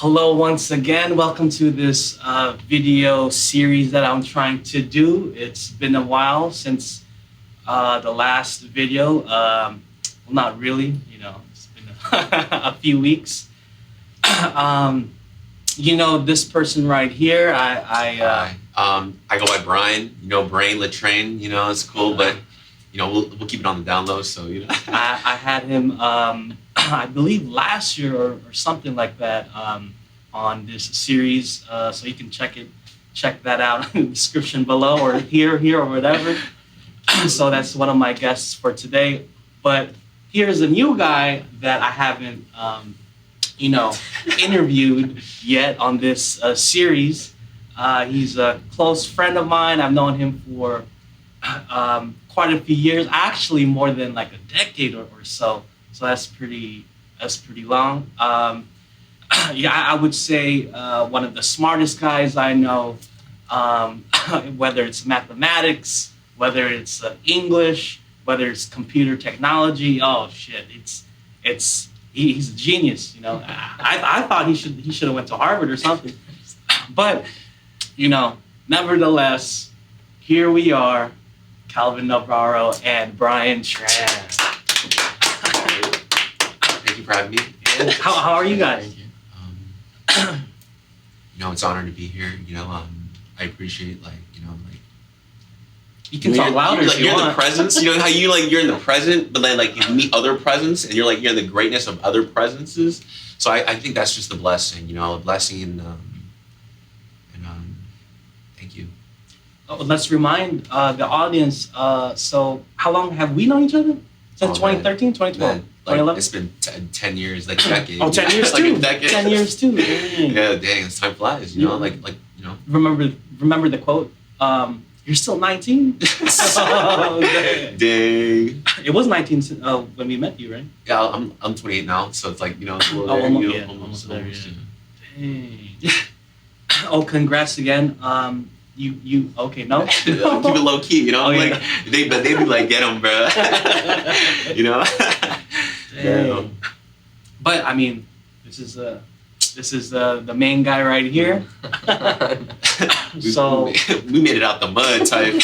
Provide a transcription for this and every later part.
Hello once again. Welcome to this video series that I'm trying to do. It's been a while since the last video. Well, not really, it's been a few weeks. This person right here, I go by Brian, Brain Latrain, it's cool, but we'll keep it on the down low, so I had him I believe last year or something like that on this series, so you can check that out in the description below or here or whatever. So that's one of my guests for today. But here's a new guy that I haven't interviewed yet on this series. He's a close friend of mine. I've known him for quite a few years, actually more than like a decade or so. So that's pretty long. I would say one of the smartest guys I know, whether it's mathematics, whether it's English, whether it's computer technology. Oh shit, he's a genius. I thought he should have went to Harvard or something. But nevertheless, here we are, Kelvin Navarro and Brian Tran. Thank you for having me. How are you guys? It's an honor to be here. I appreciate you can talk louder if you you're want. in the presence. You know how you're in the present, but then you meet other presents, and you're in the greatness of other presences. So I think that's just a blessing. A blessing, and thank you. Let's remind the audience. So how long have we known each other? Since 2013, 2012, 2011? It's been 10 years, like a decade. Oh, 10 years too. A decade. 10 years too. Dang. Yeah, dang, as time flies. Remember the quote? You're still 19. Dang. It was 19 when we met you, right? Yeah, I'm 28 now, so it's it's a little almost there. Dang. Oh, congrats again. You okay? No. Keep it low key, Oh, yeah. they be like, get him, bro. Yeah. But I mean, this is the main guy right here. So we made it out the mud type.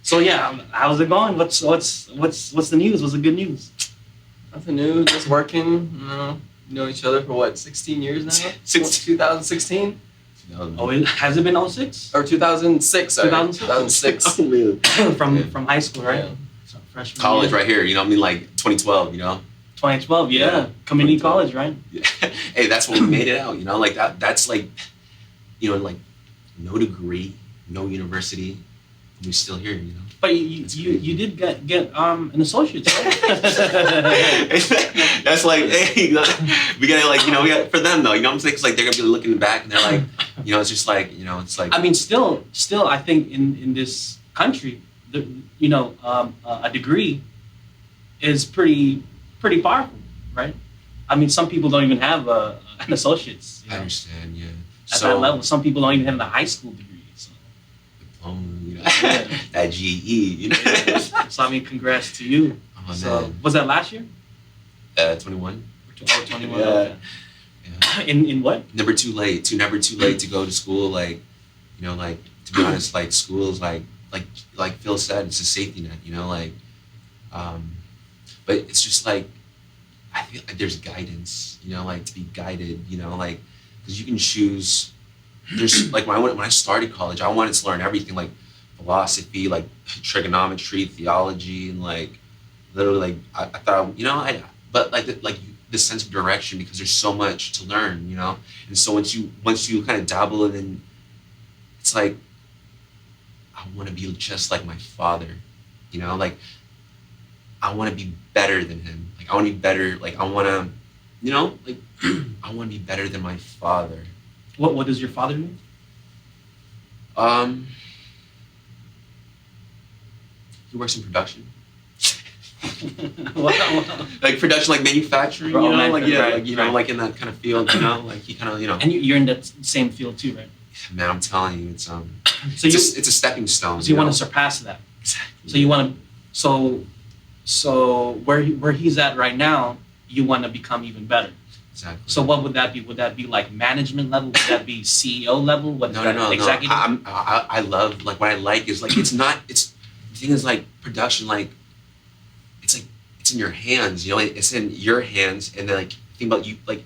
So yeah, how's it going? What's the news? What's the good news? Nothing new, just working. Know each other for what, 16 years now? 2016? Oh, has it been 06? Or 2006, sorry. 2006. From high school, right? Yeah. So freshman College year. right here, 2012, 2012, yeah. Community college, right? Yeah. Hey, that's when we made it out, that's no degree, no university, and we're still here, But you did get an associate's, right? That's hey, we gotta we got for them though, what I'm saying? 'Cause they're gonna be looking back and they're like, it's just it's like. I mean, still, I think in this country, a degree is pretty powerful, right? I mean, some people don't even have an associate's. I understand, yeah. At that level, some people don't even have the high school degree. So. Yeah. That GE, So I mean, congrats to you. Oh, so man. was that last year? 21. Oh, 21. Yeah. Okay. Yeah. In what? Never too late to go to school. To be honest, school is like Phil said, it's a safety net. But it's just I feel like there's guidance. To be guided. Because you can choose. There's when I started college, I wanted to learn everything philosophy, trigonometry, theology, and literally I thought but the sense of direction, because there's so much to learn, and so once you kind of dabble in it, it's I want to be just like my father, I want to be better than him, I want to be better, I want to I want to be better than my father. What does your father do? He works in production. Wow. Production, manufacturing, Right. in that kind of field, he kind of, And you're in that same field too, right? Man, I'm telling you, it's So it's a stepping stone. So you want to surpass that. So you want to. So where he's at right now, you want to become even better. Exactly. So what would that be? Would that be like management level? Would that be CEO level? What is No, that? no, no, Executive? no. I love like what I like is like it's not it's the thing is like production like it's in your hands, you know, it's in your hands and then like think about you like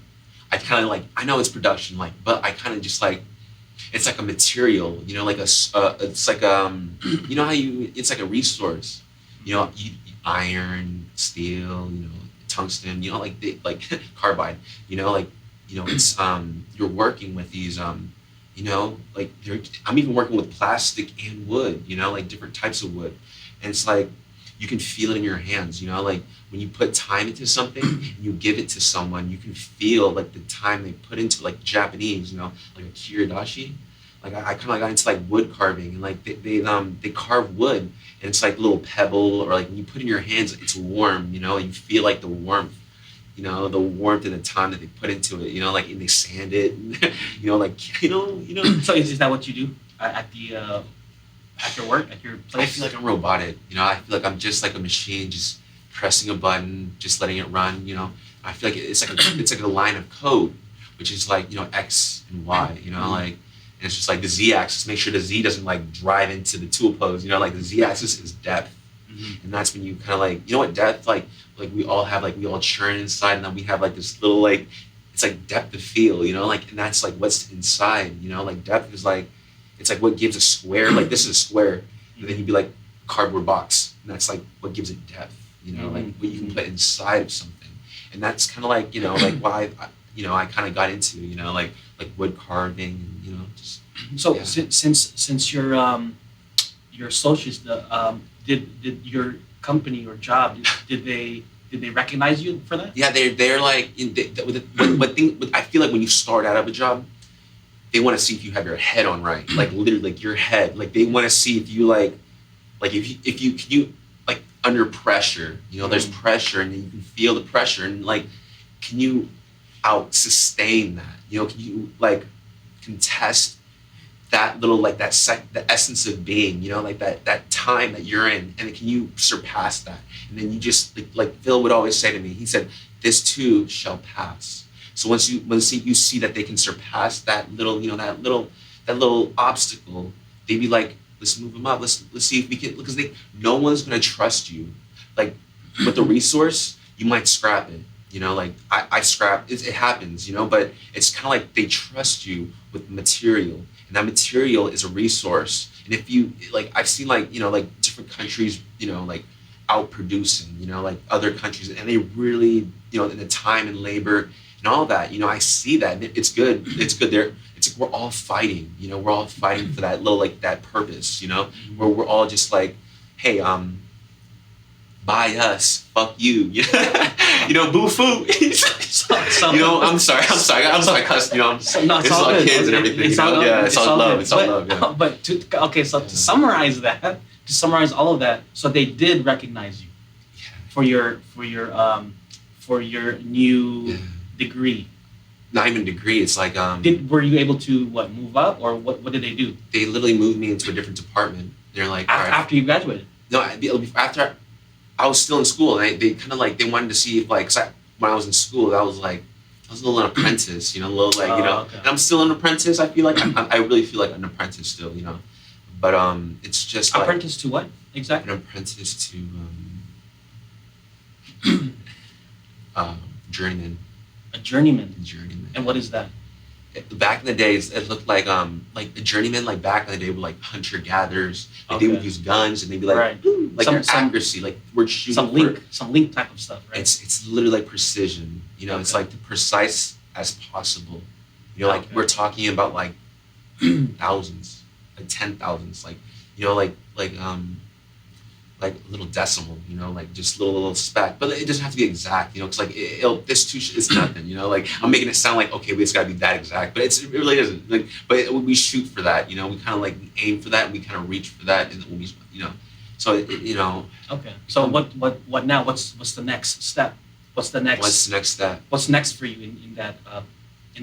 I kind of like I know it's production like but I kind of just like it's like a material, you know, like it's like you know how you it's like a resource, you know, iron, steel, you know, tungsten, you know, like like carbide, you know, it's you're working with these you know, like I'm even working with plastic and wood, you know, like different types of wood, and it's like you can feel it in your hands, you know, like when you put time into something and you give it to someone, you can feel like the time they put into like Japanese, you know, like a kiradashi. Like I kind of got into like wood carving and like they carve wood and it's like a little pebble or like when you put it in your hands, it's warm, you know, you feel like the warmth, you know, the warmth and the time that they put into it, you know, like and they sand it, you know, like you know. So is that what you do at the at your work at your I place? feel like I'm robotic, you know. I feel like I'm just like a machine, just pressing a button, just letting it run, you know. I feel like it's like a line of code, which is like you know X and Y, you know, like. And it's just like the Z-axis. Make sure the Z doesn't like drive into the tool pose. You know, like the Z-axis is depth, and that's when you kind of like you know what depth like we all have like we all churn inside, and then we have like this little like it's like depth of feel. You know, like and that's like what's inside. You know, like depth is like it's like what gives a square. Like this is a square, and then you'd be like cardboard box, and that's like what gives it depth. You know, like what you can put inside of something, and that's kind of like you know like why you know I kind of got into you know like wood carving and you know just So yeah. since your associates, did your company or job did they recognize you for that? Yeah, they're like what I feel like when you start out of a job, they want to see if you have your head on right, like literally like your head, like they want to see if you like if you can you like under pressure, you know, there's pressure and you can feel the pressure and like can you out sustain that, you know, can you like contest that little like the essence of being, you know, like that time that you're in, and can you surpass that? And then you just like Phil would always say to me, he said, "This too shall pass." So once you see that they can surpass that little, you know, that little obstacle, they'd be like, "Let's move them up. Let's see if we can," because no one's gonna trust you, like with the resource, you might scrap it. You know, like I scrap it happens, you know, but it's kind of like they trust you with material, and that material is a resource. And if you like, I've seen like you know like different countries, you know, like outproducing, you know, like other countries, and they really, you know, in the time and labor and all that, you know, I see that, and it's good. It's good. It's like we're all fighting, you know, we're all fighting for that little like that purpose, you know, where we're all just like, hey, buy us, fuck you, you know, boo foo. You know, I'm sorry, cuss, you know, it's all kids and everything, you know, yeah, it's all love, yeah. But to summarize that, to summarize all of that, so they did recognize you for your new degree. Not even degree, it's like Were you able to move up, or what did they do? They literally moved me into a different department. They're like, all right. After you graduated? No, after I was still in school, and they kind of like they wanted to see if like when I was in school, I was a little an apprentice, you know, a little like you know, okay. and I'm still an apprentice. I feel like I really feel like an apprentice still, you know, but it's just like, apprentice to what exactly? An apprentice to journeyman. A journeyman. Journeyman. And what is that? Back in the days, it looked like the journeymen, like back in the day, were like hunter gatherers. Like they would use guns and they'd be like, right. Like their accuracy, like we're shooting some link type of stuff, right? It's literally like precision. You know, it's like the precise as possible. You know, like we're talking about like thousands, like 10,000s, like you know, like a little decimal, you know, like just little speck, but it doesn't have to be exact, you know, because like this too is nothing, you know, like I'm making it sound like okay, it's got to be that exact, but it really isn't. Like, but we shoot for that, you know, we kind of like aim for that, and we kind of reach for that, and when we, you know, so you know. Okay. So what now? What's the next step? What's the next step? What's next for you in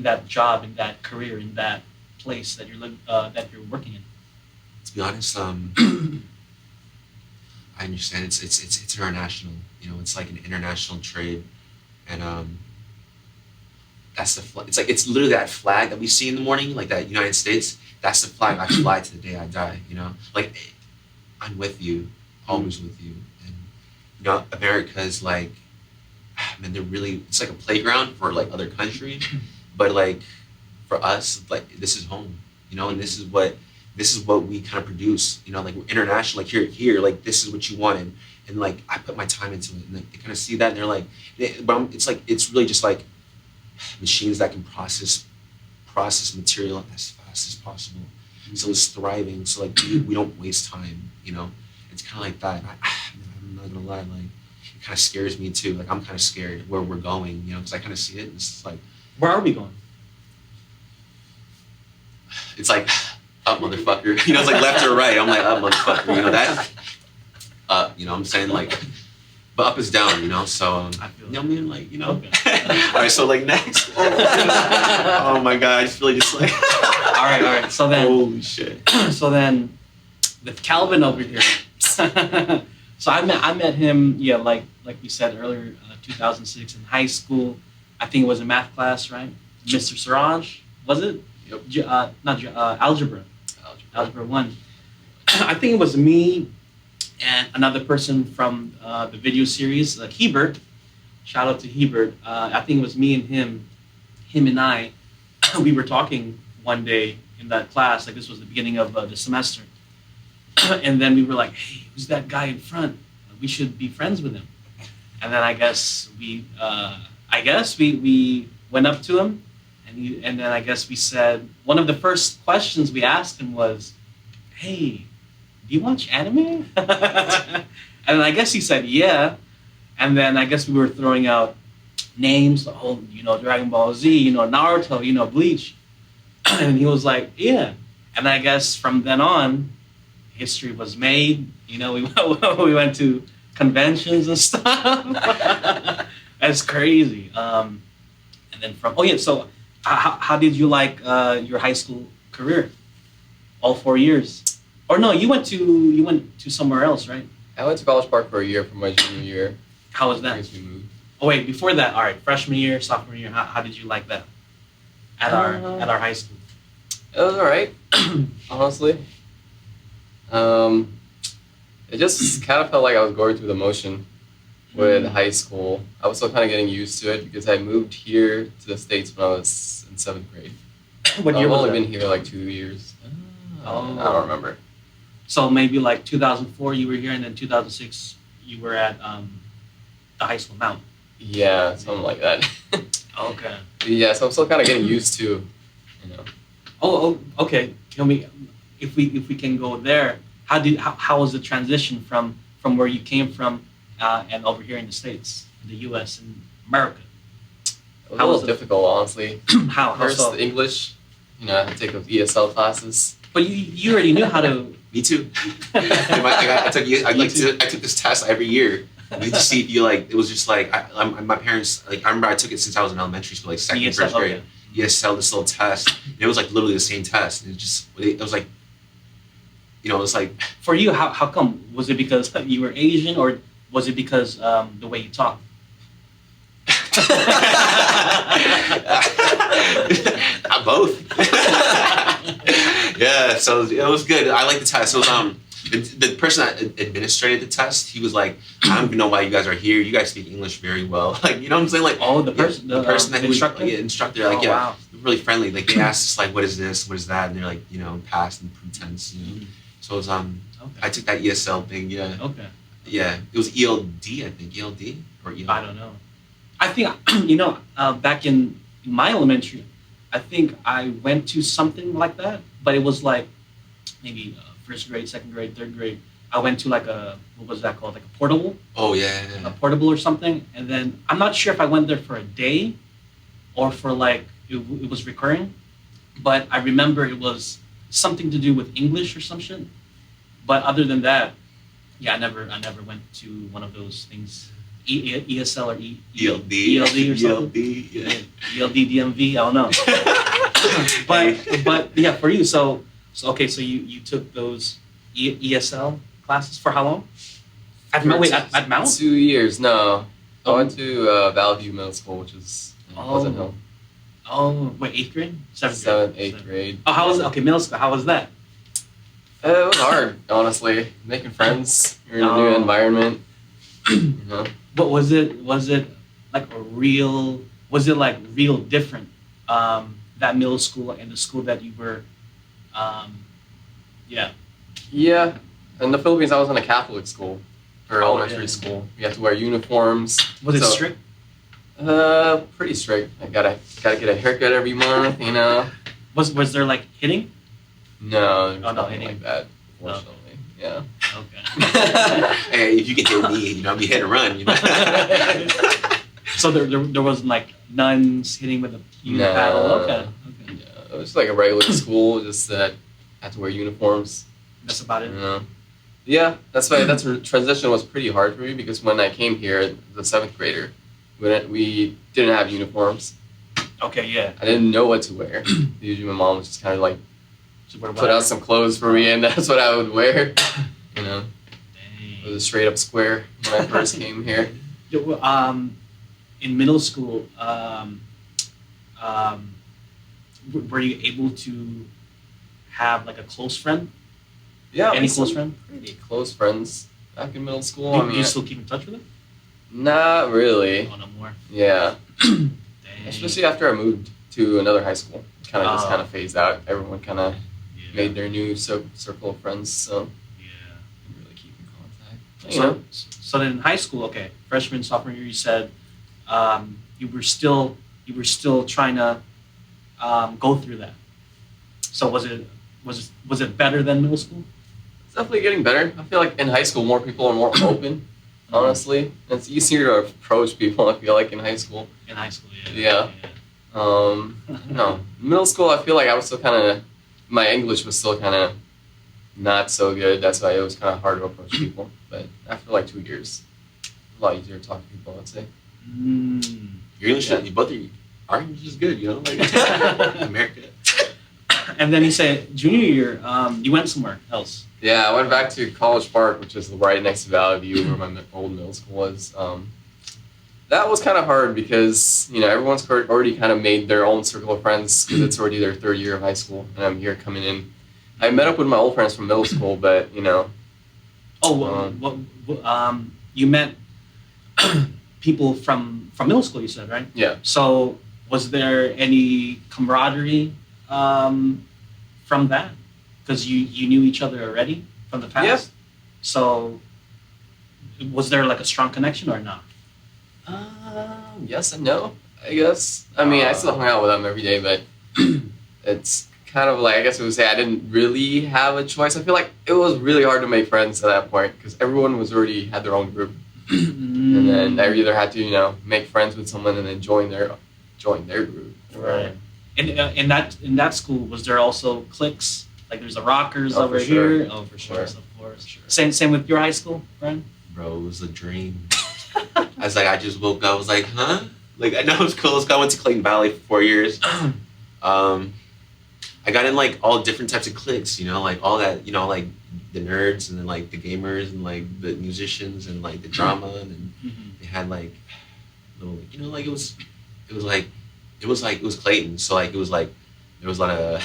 that job, in that career, in that place that you're working in? To be honest, I understand it's international. You know, it's like an international trade, and that's the flag. It's like it's literally that flag that we see in the morning, like that United States. That's the flag I fly to the day I die. You know, like I'm with you, always with you. And you know, America is like, man, they're really. It's like a playground for like other countries, but like for us, like this is home. You know, and this is what we kind of produce. You know, like we're international. Like here, like this is what you wanted, and like I put my time into it, and like, they kind of see that, and they're like, it's like it's really just like machines that can process material as fast as possible. So it's thriving. So like we don't waste time. You know, it's kind of like that. I'm not gonna lie, like it kind of scares me too. Like I'm kind of scared where we're going. You know, because I kind of see it. And it's like, where are we going? It's like up, motherfucker. You know, it's like left or right. I'm like up, motherfucker. You know that. You know, I'm saying like, but up is down. You know, so I feel you know what I mean, like you know. Okay. All right, so like next. Oh my god, I just feel like just like. All right. So then. Holy shit. So then, with Kelvin over here. So I met him. Yeah, like we said earlier, 2006 in high school. I think it was a math class, right? Mr. Siraj, was it? Yep. Algebra 1. I think it was me and another person from the video series, Hebert. Shout out to Hebert. I think it was me and him and I. We were talking one day in that class, like this was the beginning of the semester, and then we were like, "Hey, who's that guy in front? We should be friends with him." And then I guess we went up to him. And then I guess we said, one of the first questions we asked him was, "Hey, do you watch anime?" And I guess he said, "Yeah." And then I guess we were throwing out names, Dragon Ball Z, Naruto, Bleach. And he was like, "Yeah." And I guess from then on, history was made. We we went to conventions and stuff. That's crazy. And then so how did you like your high school career? All 4 years, or no? You went to somewhere else, right? I went to College Park for a year for my junior year. How was that? Because we moved. Oh wait, before that, all right, freshman year, sophomore year. How did you like that at our high school? It was alright, honestly. It just kind of felt like I was going through the motion with high school. I was still kind of getting used to it because I moved here to the States when I was in 7th grade. What year I've was only that? been here like 2 years. Oh. I don't remember. So maybe like 2004 you were here, and then 2006 you were at the high school Mount. Yeah, something like that. Okay. Yeah, so I'm still kind of getting used to, Oh, okay. Tell me, if we can go there, how was the transition from where you came from and over here in the States, in the U.S. and America? It was a little difficult, honestly. How First, so? the English. I had to take those ESL classes. But you already knew how to. Me too. I took this test every year. To see if you like. It was just like my parents. Like I remember I took it since I was in elementary school, like second, ESL, first grade. okay. ESL, this little test. And it was like literally the same test. And it was like. It was like. For you, how come? Was it because you were Asian, or was it because the way you talk? Both. Yeah, so it was good. I liked the test. It was the person that administrated the test, he was like, "I don't even know why you guys are here. You guys speak English very well." Like, you know what I'm saying? Like, the person that instructor, instructor, like, wow. really friendly. Like, they asked us like, "What is this? What is that?" And they're like, past and pretense, So it was okay. I took that ESL thing. Yeah. Okay. Yeah, it was ELD, I think. ELD or ELD. I don't know. I think back in my elementary, I think I went to something like that, but it was like maybe first grade, second grade, third grade. I went to like what was that called? Like a portable? Oh yeah. A portable or something. And then I'm not sure if I went there for a day or for like it was recurring, but I remember it was something to do with English or some shit. But other than that, yeah, I never went to one of those things. ESL or ELD. ELD or something. ELD, yeah. ELD, DMV, I don't know. but yeah, for you, so you took those ESL classes for how long? At Mount? 2 years, no. I went to Valley View Middle School, which is in Pleasant Hill. Oh, wait, eighth grade, seventh grade, Seventh, eighth grade. Oh, how was it? Okay, middle school. How was that? It was hard, honestly. Making friends. You're in a new Oh. environment. You know. But was it like a real? Was it like real different? That middle school and the school that you were, yeah. Yeah. In the Philippines, I was in a Catholic school for Oh, elementary yeah. school. You have to wear uniforms. Was it So- strict? Pretty strict. I gotta get a haircut every month. You know. Was there like hitting? No, there's Oh, no, nothing any- like that. Fortunately, yeah. Okay. Hey, if you can hit me, you know, be hit and run. You know. So there wasn't like nuns hitting with a No. paddle. Okay. Yeah, it was like a regular school, just that I had to wear uniforms. That's about it. You know. Yeah, that's why transition was pretty hard for me because when I came here, the seventh grader, we didn't have uniforms. Okay, yeah. I didn't know what to wear. Usually, my mom was just kind of like So what put out some clothes for me, and that's what I would wear. You know, it was a Dang. straight up square when I first came here. Yeah, well, in middle school, were you able to have like a close friend? Yeah, Any we close some friend? Pretty close friends back in middle school. Do you still keep in touch with them? Not really. Oh, no more. Yeah, Dang. especially after I moved to another high school. Kind of just Oh. kind of phased out. Everyone kind of Yeah. made their new circle of friends, so Yeah. we really keep in contact. So, You know, so then in high school, okay, freshman, sophomore year, you said you were still trying to go through that. So was it better than middle school? it's definitely getting better. I feel like in high school, more people are more open. Honestly, it's easier to approach people. I feel like in high school. In high school, Yeah. No, middle school. I feel like I was still kind of, my English was still kind of not so good. That's why it was kind of hard to approach people. But after like 2 years, a lot easier to talk to people, I'd say. Mm. Your English, you both our English is good. You know, like America. And then you said junior year, you went somewhere else. Yeah, I went back to College Park, which is right next to Valley View, where my old middle school was. That was kind of hard because, you know, everyone's already kind of made their own circle of friends because it's already their third year of high school, and I'm here coming in. I met up with my old friends from middle school, but, you know. Oh, you met people from middle school, you said, right? Yeah. So was there any camaraderie from that? Because you knew each other already from the past? Yeah. So was there like a strong connection or not? Yes and no, I guess. I mean, I still hung out with them every day, but it's kind of like, I guess I would say I didn't really have a choice. I feel like it was really hard to make friends at that point because everyone was already had their own group. And then I either had to, you know, make friends with someone and then join their group. Right. And in that school, was there also cliques? Like there's the rockers Oh, over for sure. here. Oh, For of sure. course, of course. Sure. Same with your high school, Brian? Bro, it was a dream. I was like, I just woke up. I was like, huh? Like, I know it was cool. I went to Clayton Valley for 4 years. I got in like all different types of cliques, you know, like all that, you know, like the nerds and then like the gamers and like the musicians and like the drama and then they had like little, you know, like it was Clayton, so like it was like there was a lot of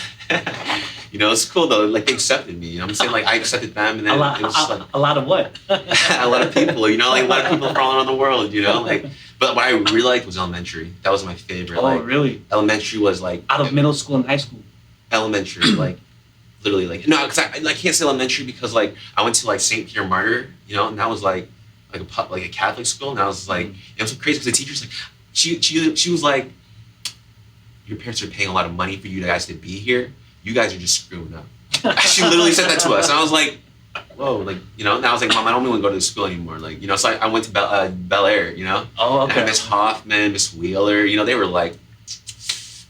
you know, it's cool though, like they accepted me, you know what I'm saying, like I accepted them and then it was just like a lot of what? a lot of people, you know, like a lot of people from all around the world, you know, like. But what I really liked was elementary. That was my favorite. Oh, like, really? elementary was like Out of middle school and high school? elementary, like literally, like no, because I can't say elementary because like I went to like St. Peter Martyr, you know, and that was like a Catholic school, and I was like, it was so crazy because the teacher's like, she was like, your parents are paying a lot of money for you guys to be here. You guys are just screwing up. She literally said that to us, and I was like, whoa, like, you know, and I was like, Mom, I don't even want to go to this school anymore, like, you know, so I went to Bel Air, you know. Oh, And I okay. had Miss Hoffman, Miss Wheeler, you know, they were like,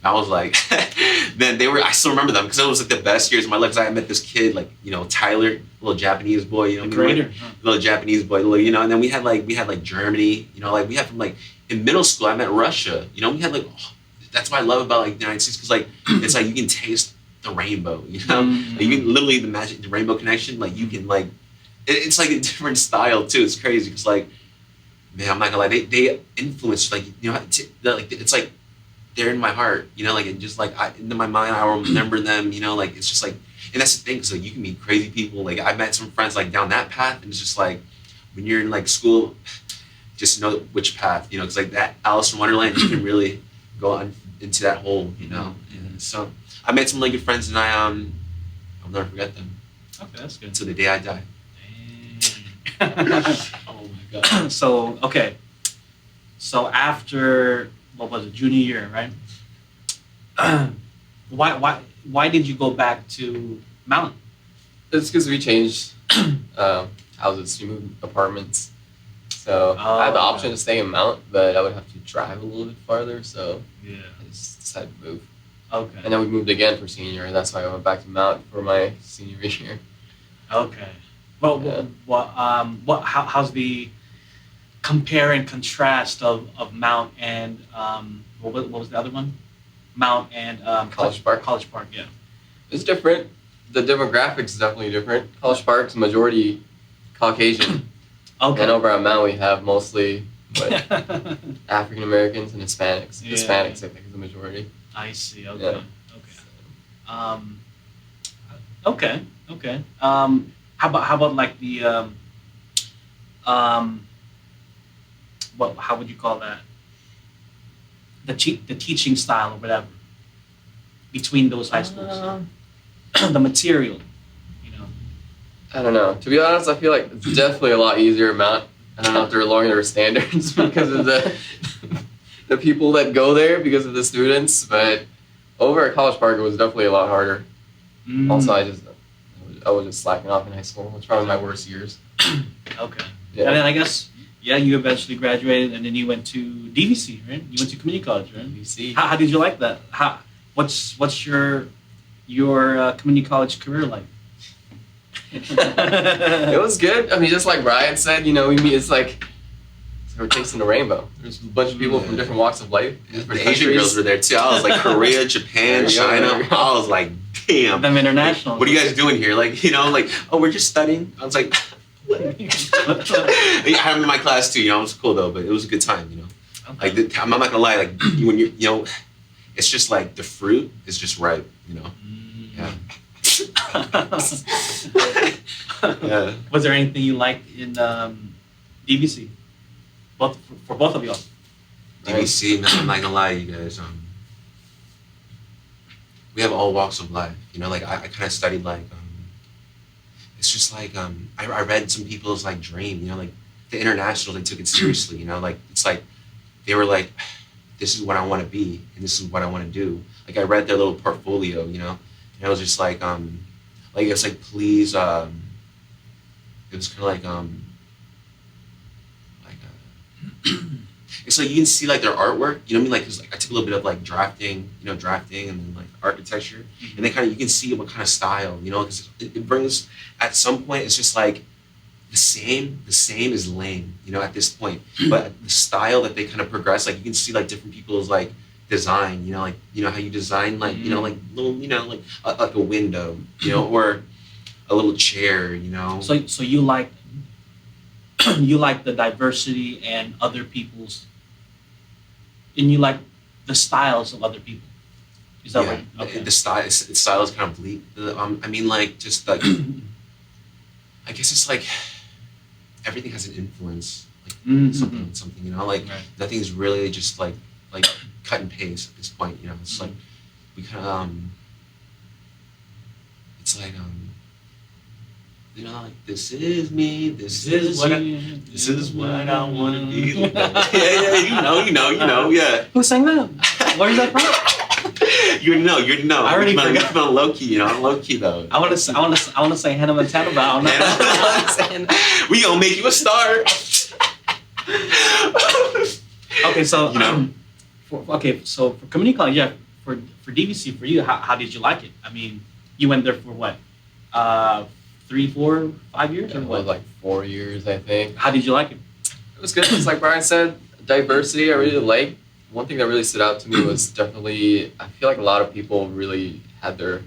I was like, then I still remember them because it was like the best years of my life. Because I met this kid, like, you know, Tyler, little Japanese boy, you know, The grader. little Japanese boy, little, you know, and then we had like Germany, you know, like we had from like in middle school, I met Russia, you know, we had like, that's what I love about like the United States because like it's like you can taste the rainbow, you know, like, you can literally the rainbow connection, like you can like, it's like a different style too. It's crazy because like, man, I'm not gonna lie, they influence like, you know, like it's like they're in my heart, you know, like, and just like in my mind, I remember them, you know, like, it's just like, and that's the thing, because like you can meet crazy people. Like I met some friends like down that path, and it's just like when you're in like school, just know which path, you know, because like that Alice in Wonderland, you can really go on into that hole, you know. And so I met some really good friends, and I'll never forget them. Okay, that's good. Until the day I die. Oh my god. So okay. So after what was it, junior year, right? Why did you go back to Mountain? It's because we changed houses. We moved apartments. So I had the option to stay in Mount, but I would have to drive a little bit farther. So yeah, I just decided to move. Okay. And then we moved again for senior, and that's why I went back to Mount for my senior year. Okay. Well, yeah. How's the compare and contrast of Mount and what was the other one? Mount and College Park. College Park, yeah. It's different. The demographics is definitely different. College Park's majority Caucasian. Okay. And over at Mount we have mostly African Americans and Hispanics. Yeah. Hispanics, I think, is the majority. I see. Okay. Yeah. Okay. Okay. How about like the how would you call that? The teaching style or whatever between those high schools. The material, you know. I don't know. To be honest, I feel like it's definitely a lot easier at Mount. I don't know if they're lowering their standards because of the people that go there, because of the students, but over at College Park it was definitely a lot harder. Also, I was just slacking off in high school. It was probably my worst years. Okay. Yeah. And then I guess, yeah, you eventually graduated, and then you went to DVC, right? You went to community college, right? DVC. How did you like that? What's your community college career like? It was good. I mean, just like Brian said, you know, we meet. It's like we're tasting the rainbow. There's a bunch of people from different walks of life. The Asian girls were there too. I was like Korea, Japan, China. I was like, damn. Them international. What are you guys doing here? Like, you know, like, oh, we're just studying. I was like, what? I had them in my class too. You know, it was cool though, but it was a good time. You know, Okay. like I'm not gonna lie. Like when you know, it's just like the fruit is just ripe. You know. Yeah. Yeah. Was there anything you liked in DVC? For both of y'all. DVC, man, I'm not gonna lie, you guys. We have all walks of life. You know, like I kind of studied like it's just like I read some people's like dream. You know, like the internationals, they took it seriously. You know, like it's like they were like, this is what I want to be and this is what I want to do. Like I read their little portfolio. You know, and I was just like it's like please it was kind of like it's like you can see like their artwork, you know what I mean? Like, 'cause, like I took a little bit of like drafting and then like architecture, and then kind of you can see what kind of style, you know, because it brings at some point it's just like the same is lame, you know, at this point, but the style that they kind of progress, like you can see like different people's like design, you know, like you know how you design like you know like little you know like a window, you know, or a little chair, you know. So you like you like the diversity and other people's, and you like the styles of other people. Is that right? Okay. The style is kind of bleak. I mean, like just like I guess it's like everything has an influence, like something, you know, like nothing's really just like cut and paste at this point, you know. It's like we kind of it's like you know, like this is me. This is what I want to be. Yeah. You know. Yeah. Who sang that? Where's that from? You know. I already forgot. It's not low key. You know, I'm low key though. I want to say Hannah Montana, but I don't know. We gonna make you a star. Okay, so you know. So for community college, yeah, for DVC, for you, how did you like it? I mean, you went there for what? 3, 4, 5 years? It was like 4 years, I think. How did you like it? It was good. It's like Brian said, diversity I really liked. One thing that really stood out to me was definitely, I feel like a lot of people really had their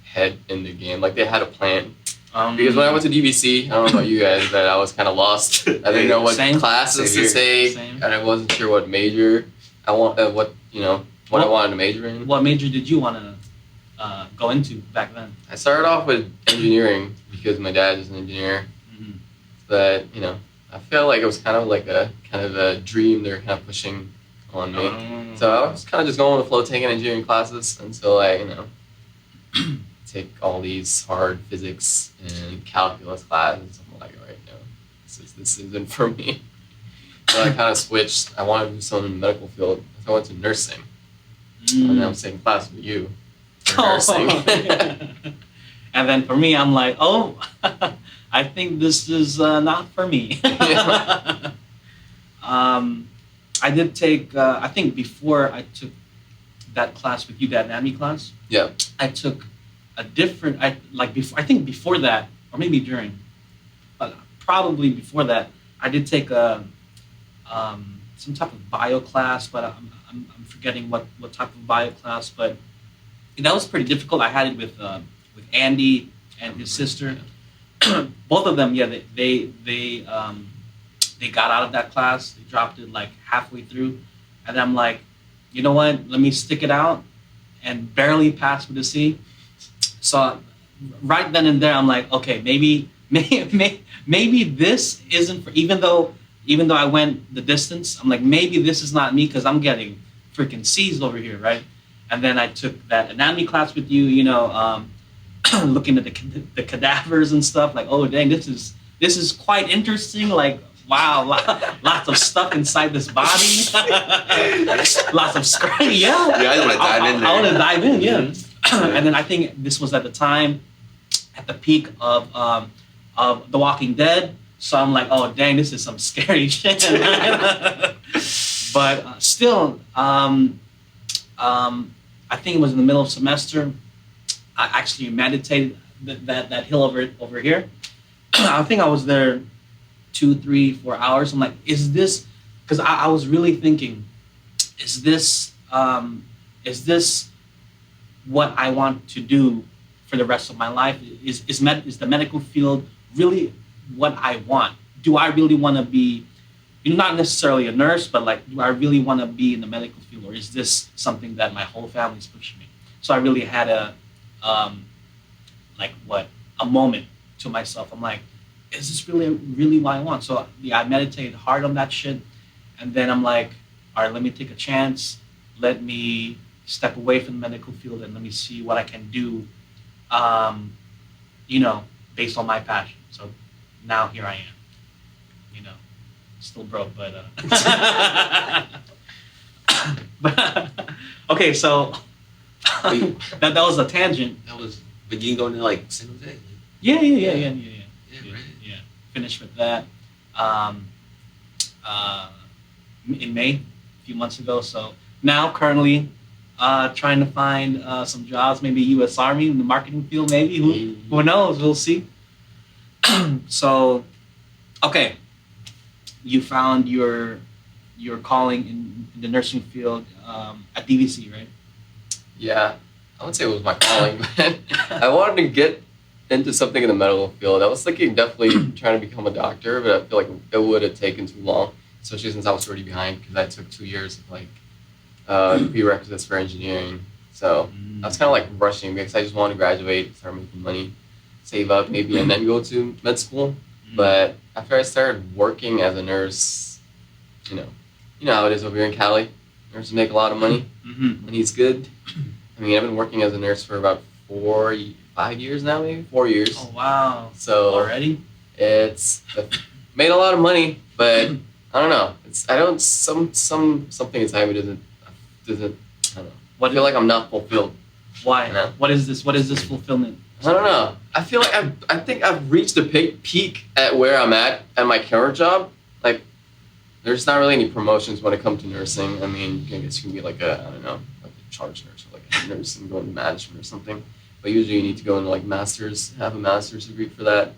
head in the game. Like they had a plan. Because when I went to DVC, I don't know about you guys, but I was kind of lost. I didn't know what classes to take, and I wasn't sure what major I want, what, you know, what I wanted to major in. What major did you want to go into back then? I started off with engineering because my dad is an engineer. Mm-hmm. But, I feel like it was kind of a dream they were kind of pushing on me. So I was kind of just going with the flow, taking engineering classes until I, take all these hard physics and calculus classes. I'm like, all right, no, this isn't for me. So I kind of switched. I wanted to do something in the medical field. So I went to nursing. And now I'm taking classes with you for nursing. And then for me, I'm like, oh, I think this is not for me. I did take, I think before I took that class with you, that anatomy class, Yeah. I took a different, I think before that, or maybe during, but probably before that, I did take some type of bio class, but I'm forgetting what type of bio class, but that was pretty difficult. I had it with Andy and his sister. Both of them, yeah, they got out of that class. They dropped it like halfway through, and I'm like, you know what? Let me stick it out, and barely passed with a C. So right then and there, I'm like, okay, maybe this isn't for. Even though I went the distance, I'm like, maybe this is not me because I'm getting freaking C's over here, right? And then I took that anatomy class with you, looking at the cadavers and stuff. Like, oh dang, this is quite interesting. Like, wow, lots of stuff inside this body. Lots of scratching. Yeah, I want to dive in there. I want to dive in. Yeah. And then I think this was at the time, at the peak of The Walking Dead. So I'm like, oh dang, this is some scary shit. But still, I think it was in the middle of semester. I actually meditated that hill over here. I think I was there 2, 3, 4 hours. I'm like, is this? Because I was really thinking, is this what I want to do for the rest of my life? Is the medical field really what I want? Do I really want to be, not necessarily a nurse, but like, do I really want to be in the medical field, or is this something that my whole family's pushing me? So I really had a moment to myself. I'm like, is this really what I want? So yeah, I meditated hard on that shit, and then I'm like, all right, let me take a chance. Let me step away from the medical field and let me see what I can do, based on my passion. So now here I am, still broke, but but okay, so that was a tangent. But you can go into like San Jose. Like, Yeah, right. Yeah. Finished with that in May, a few months ago. So now currently trying to find some jobs, maybe U.S. Army in the marketing field, maybe. Who knows? We'll see. So, okay, you found your calling in the nursing field at DVC, right? Yeah, I would say it was my calling, but I wanted to get into something in the medical field. I was thinking definitely trying to become a doctor, but I feel like it would have taken too long, especially since I was already behind because I took 2 years of prerequisites for engineering. So I was kind of like rushing because I just wanted to graduate, start making money, save up maybe, and then go to med school. But after I started working as a nurse, you know how it is over here in Cali. Nurses make a lot of money. Money's good. I mean, I've been working as a nurse for about 5 years now, maybe 4 years. Oh wow! So already, it's made a lot of money, but I don't know. Something inside me doesn't. I don't know. I feel like I'm not fulfilled. Why? You know? What is this? What is this fulfillment? I don't know. I feel like I think I've reached the peak at where I'm at my current job. Like, there's not really any promotions when it comes to nursing. I mean, I guess you can be like a charge nurse or like a nurse and go into management or something. But usually you need to go into like have a master's degree for that.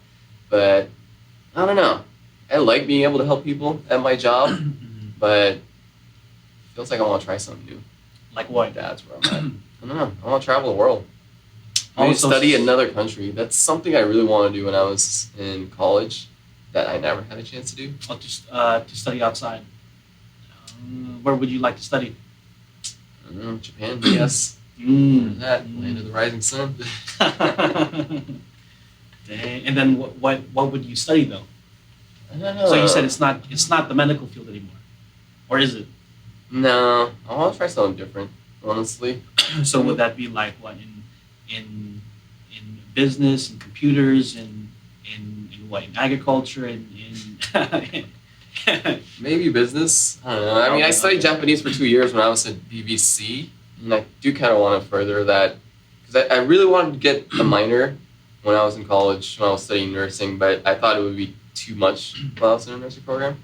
But I don't know. I like being able to help people at my job, but it feels like I want to try something new. Like what? That's where I'm at. I don't know. I want to travel the world. I want to study another country. That's something I really want to do when I was in college that I never had a chance to do. To study outside. Where would you like to study? I don't know, Japan, yes. Mm. That land of the rising sun. Dang. And then what would you study though? So you said it's not the medical field anymore, or is it? No, I want to try something different, honestly. So would that be like what in business and computers and in what in agriculture and in Maybe business. I don't know. I mean, I studied Japanese for 2 years when I was at BBC, and I do kind of want to further that because I really wanted to get a minor when I was in college when I was studying nursing, but I thought it would be too much while I was in a nursing program,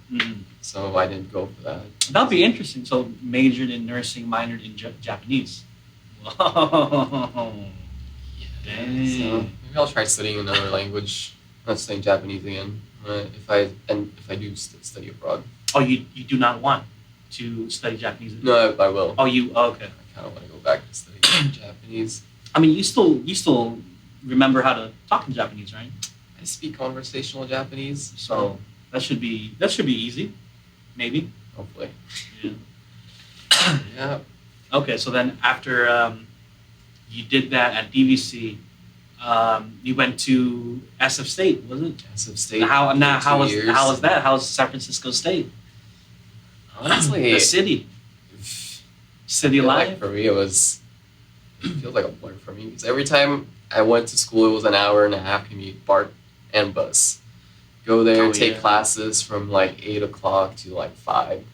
so I didn't go for that. That'd be interesting. So majored in nursing, minored in Japanese. Whoa. Dang. So maybe I'll try studying another language. Not studying Japanese again. If I do study abroad. Oh, you do not want to study Japanese? No, I will. Oh, okay. I kind of want to go back to studying Japanese. I mean, you still remember how to talk in Japanese, right? I speak conversational Japanese, So that should be easy, maybe. hopefully. Yeah. Yeah. Okay, so then after you did that at DVC, you went to SF State, was it? SF State. How was years. that? How was San Francisco State? Honestly, The city I feel life. like for me, it feels like a blur for me because every time I went to school, it was an hour and a half commute, BART and bus. Go there, take classes from like 8 o'clock to like 5. And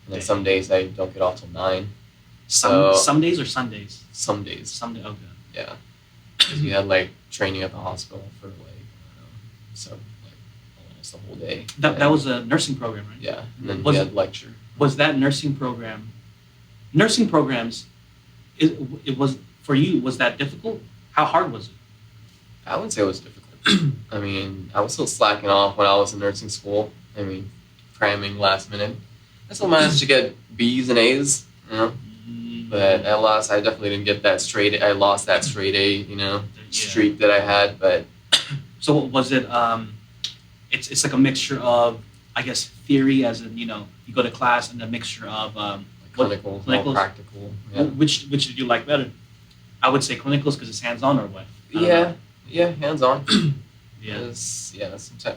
then some days I don't get off till 9. Some days or Sundays? Some days. Sunday, okay. Yeah. Because we had like training at the hospital for like, so like almost the whole day. That was a nursing program, right? Yeah. And then we had lecture. Was that nursing programs, it was, for you, was that difficult? How hard was it? I wouldn't say it was difficult. I mean, I was still slacking off when I was in nursing school. I mean, cramming last minute. I still managed to get B's and A's, you know. But I definitely didn't get that straight. I lost that straight A, you know, streak that I had. But so was it? It's like a mixture of, I guess, theory, as in, you know, you go to class, and a mixture of clinical, more practical. Yeah. Which did you like better? I would say clinicals because it's hands on, or what? Yeah, hands on. Yeah. Sometimes I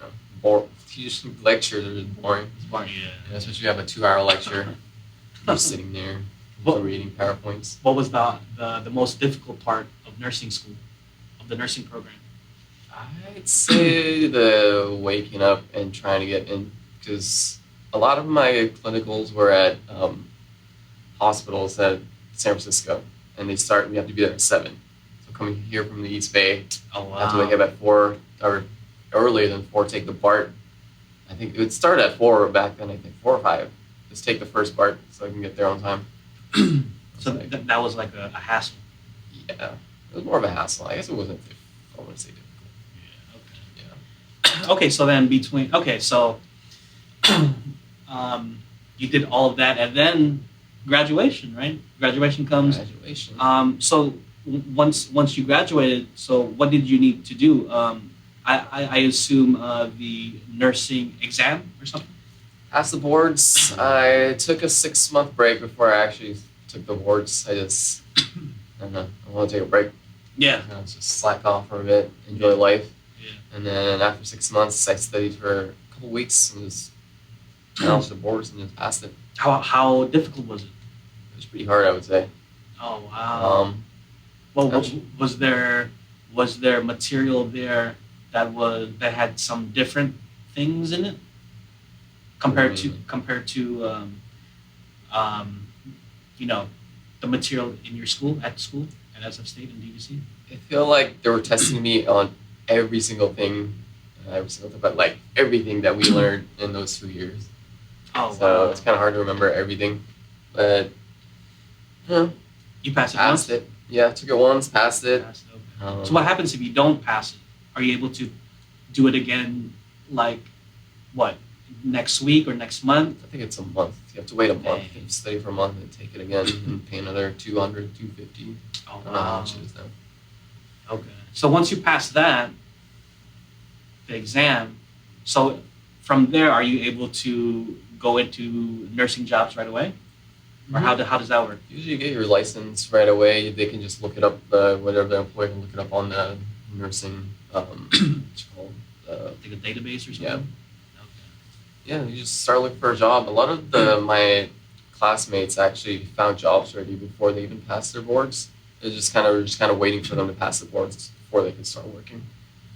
don't know. Usually lectures are just boring. It's boring, yeah. Especially if you have a 2-hour lecture. You're sitting there reading PowerPoints. What was the most difficult part of nursing school, of the nursing program? I'd say the waking up and trying to get in, because a lot of my clinicals were at hospitals at San Francisco, and we have to be there at 7. So coming here from the East Bay, I have to wake up at 4, or earlier than 4, take the BART. I think it would start at 4 back then, I think 4 or 5. Just take the first BART so I can get there on time. So that was like a hassle. Yeah, it was more of a hassle. I guess it wasn't, I wouldn't say difficult. Yeah, okay. Okay, so then you did all of that, and then graduation, right? Graduation comes. Graduation. So once you graduated, so what did you need to do? I assume the nursing exam or something? Passed the boards. I took a 6-month break before I actually took the boards. I don't know. I want to take a break. Yeah. Just slack off for a bit, enjoy life. Yeah. And then after 6 months, I studied for a couple weeks and just announced the boards and just passed it. How difficult was it? It was pretty hard, I would say. Oh wow. Was there material there that had some different things in it compared to you know, the material in your school at SF State and DVC? I feel like they were testing me on every single thing, but like everything that we learned in those 2 years. Oh, so it's kind of hard to remember everything, but you passed it once? It. Yeah, took it once, passed it. So what happens if you don't pass it? Are you able to do it again, like, what, next week or next month? I think it's a month. You have to wait a month and study for a month and take it again and pay another $200, $250. Oh, I don't know how much it is now. Okay. So once you pass that, the exam, so from there, are you able to go into nursing jobs right away? or how does that work? Usually you get your license right away. They can just look it up, whatever the employer can look it up on the nursing, what's it called? Like a database or something? Yeah. Okay. Yeah, you just start looking for a job. A lot of my classmates actually found jobs already before they even passed their boards. They're just kind of waiting for them to pass the boards before they could start working.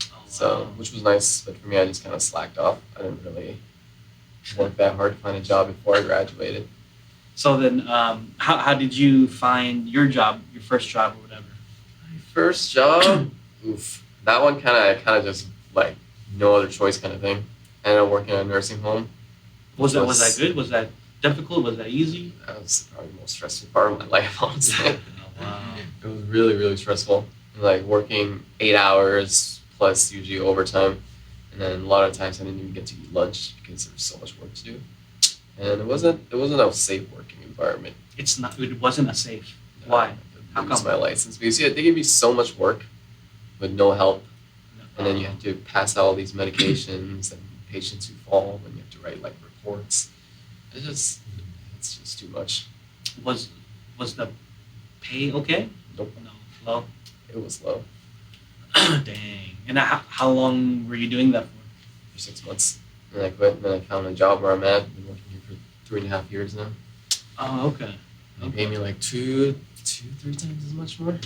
Oh, wow. So, which was nice, but for me, I just kind of slacked off. I didn't really work that hard to find a job before I graduated. So then, how did you find your job, your first job or whatever? My first job, oof, that one kind of just like no other choice kind of thing. I ended up working at a nursing home. Was that good? Was that difficult? Was that easy? That was probably the most stressful part of my life, honestly. Oh, wow. It was really, really stressful. Like working 8 hours plus usually overtime. And then a lot of times I didn't even get to eat lunch because there was so much work to do. And it wasn't a safe working environment. It wasn't a safe. Why? How Lose come? my license because they give you so much work with no help, and then you have to pass out all these medications and patients who fall, and you have to write like reports. It's just too much. Was the pay okay? Nope. No, low. It was low Dang. And how long were you doing that for? for 6 months. And I quit, and then I found a job where I'm at. I've been working here for 3.5 years now. Oh, okay. They pay me like three times as much more.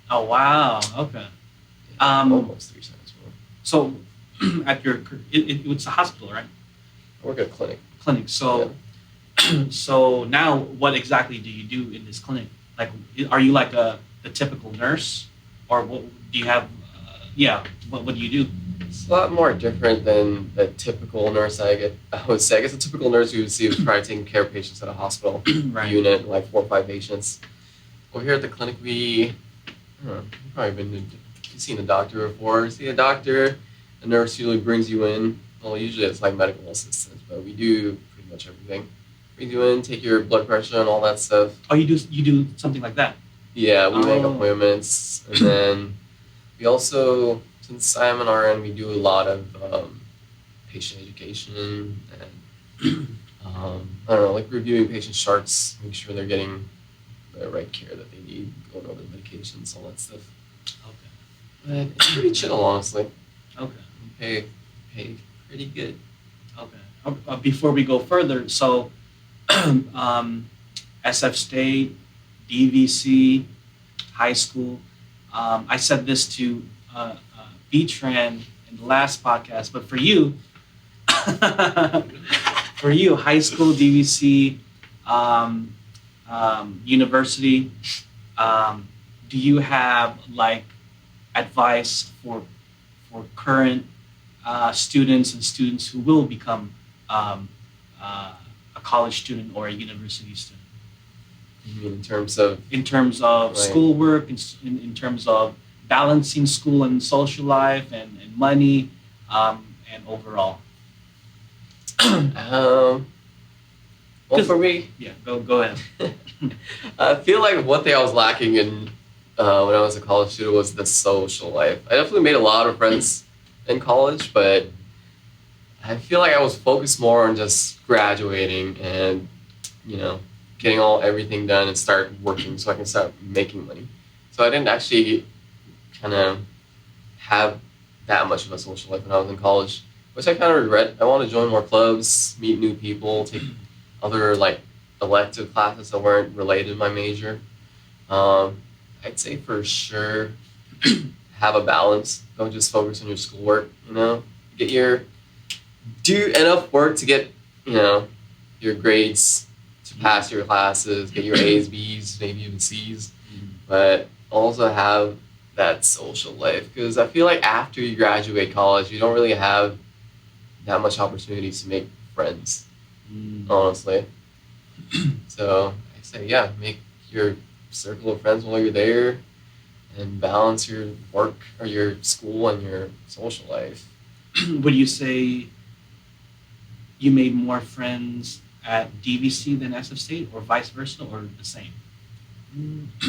Oh, wow. Okay. Yeah, almost 3 times more. So, at it's a hospital, right? I work at a clinic. Clinic. So, so now, what exactly do you do in this clinic? Like, are you like the typical nurse, or what do you have? What do you do? It's a lot more different than the typical nurse I would say. I guess a typical nurse you would see was probably taking care of patients at a hospital Right. unit, like 4 or 5 patients. Well, here at the clinic, you've probably seen a doctor before. You see a doctor, a nurse usually brings you in. Well, usually it's like medical assistants, but we do pretty much everything. Bring you in, take your blood pressure and all that stuff. Oh, you do something like that? Yeah, we make Oh. appointments, and then we also, since I'm an RN, we do a lot of patient education and I don't know, like reviewing patients' charts, make sure they're getting the right care that they need, going over the medications, all that stuff. Okay. But it's pretty chill, honestly. Okay. We pay pretty good. Okay. Before we go further, so SF State, DVC, high school. I said this to Tran in the last podcast, but for you, high school, DVC, university, do you have like advice for current students and students who will become a college student or a university student? You mean in terms of? In terms of Right. schoolwork, in terms of balancing school and social life and money, and overall. Well, for me, Yeah, go ahead. I feel like one thing I was lacking in when I was a college student was the social life. I definitely made a lot of friends in college, but I feel like I was focused more on just graduating and, getting everything done and start working so I can start making money. So I didn't actually kind of have that much of a social life when I was in college, which I kind of regret. I want to join more clubs, meet new people, take other like elective classes that weren't related to my major. I'd say for sure have a balance. Don't just focus on your schoolwork. Do enough work to get your grades to pass your classes, get your A's, B's, maybe even C's, but also have that social life, because I feel like after you graduate college, you don't really have that much opportunities to make friends, honestly. So I say, make your circle of friends while you're there and balance your work or your school and your social life. Would you say you made more friends at DVC than SF State, or vice versa, or the same?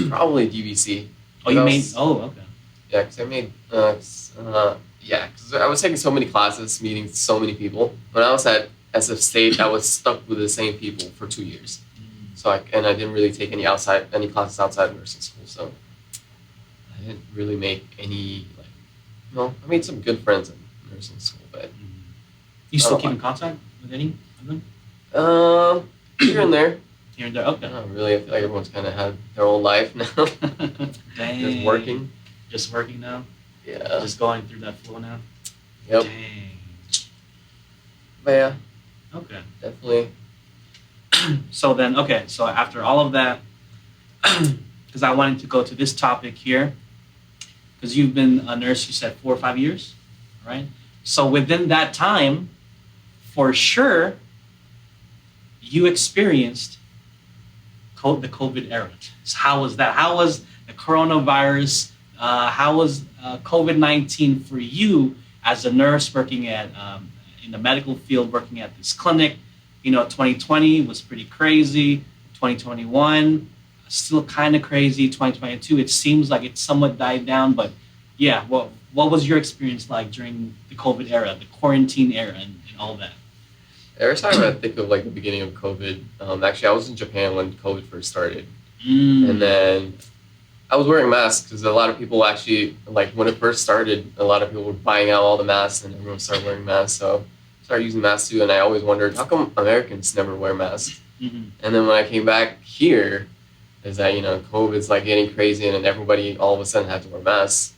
Probably DVC. Oh, you made. Oh, okay. Yeah, because I made. Because I was taking so many classes, meeting so many people. When I was at SF State, I was stuck with the same people for 2 years. So I didn't really take any classes outside of nursing school. So I didn't really make any I made some good friends in nursing school, but You still keep in contact with any of them? here and there. Here and there. Okay. Not really. I feel like everyone's kind of had their own life now. Dang. Just working. Just working now. Yeah. Just going through that flow now. Yep. Dang. But yeah, Okay. definitely. So then, okay. So after all of that, because I wanted to go to this topic here, because you've been a nurse, you said 4 or 5 years, right? So within that time, for sure, you experienced the COVID era. So how was that? How was the coronavirus? How was COVID-19 for you as a nurse working at in the medical field, working at this clinic? 2020 was pretty crazy. 2021 still kind of crazy. 2022, it seems like it somewhat died down. But yeah, what was your experience like during the COVID era, the quarantine era, and all that? Every time I think of the beginning of COVID, actually I was in Japan when COVID first started, and then I was wearing masks because a lot of people actually when it first started, a lot of people were buying out all the masks and everyone started wearing masks. So I started using masks too, and I always wondered how come Americans never wear masks. Mm-hmm. And then when I came back here, is that COVID's getting crazy, and then everybody all of a sudden had to wear masks.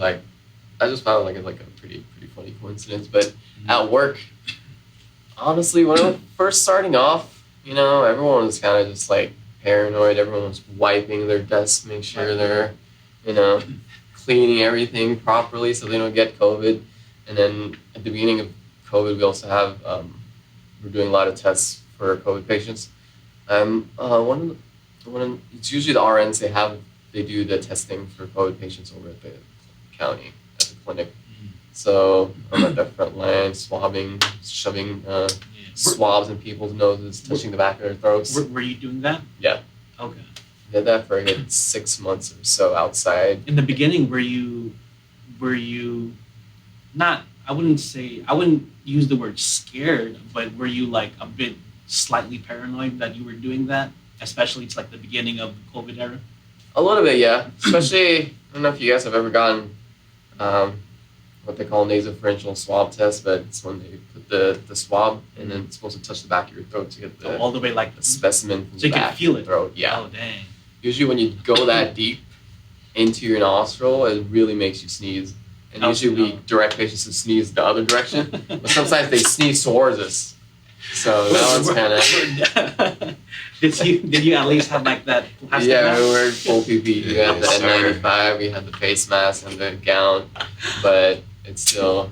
I just found it a pretty funny coincidence. But at work, honestly, when I was first starting off, everyone was kind of just paranoid. Everyone was wiping their desks, make sure they're, cleaning everything properly so they don't get COVID. And then at the beginning of COVID, we also have, we're doing a lot of tests for COVID patients. It's usually the RNs, they do the testing for COVID patients over at the county, at the clinic. Mm-hmm. So I'm at the front line, swabbing, shoving swabs in people's noses, touching the back of their throats. Were you doing that? Yeah. Okay. Did that for 6 months or so outside. In the beginning, were you not? I wouldn't use the word scared, but were you a bit slightly paranoid that you were doing that? Especially it's the beginning of the COVID era? A little bit, yeah. Especially, I don't know if you guys have ever gotten what they call nasopharyngeal swab test, but it's when they put the swab and then it's supposed to touch the back of your throat to get the all the way the specimen from so you the back can feel of it. the throat. Yeah. Oh dang. Usually when you go that deep into your nostril, it really makes you sneeze. And usually we direct patients to sneeze the other direction, but sometimes they sneeze towards us. So that one's kind of. Did you at least have that plastic Yeah, mask? we were full PPE. We had the N95, we had the face mask and the gown, but it's still,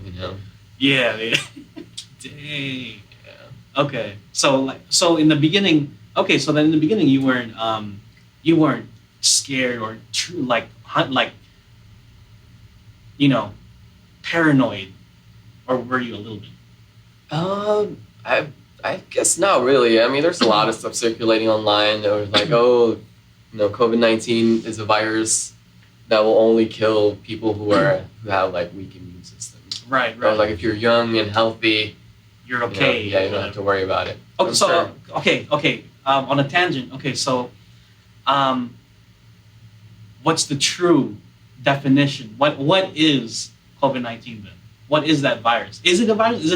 Yeah. Dang. Yeah. Okay. So in the beginning. Okay. So then in the beginning you weren't scared or paranoid, or were you a little bit? I guess not really. I mean, there's a lot of stuff circulating online that was COVID-19 is a virus that will only kill people who have weak immune systems. Right. So, if you're young and healthy, You're okay. you don't have to worry about it. Okay. So okay. On a tangent. Okay. So, what's the true definition? What is COVID-19 then? What is that virus? Is it a virus? Is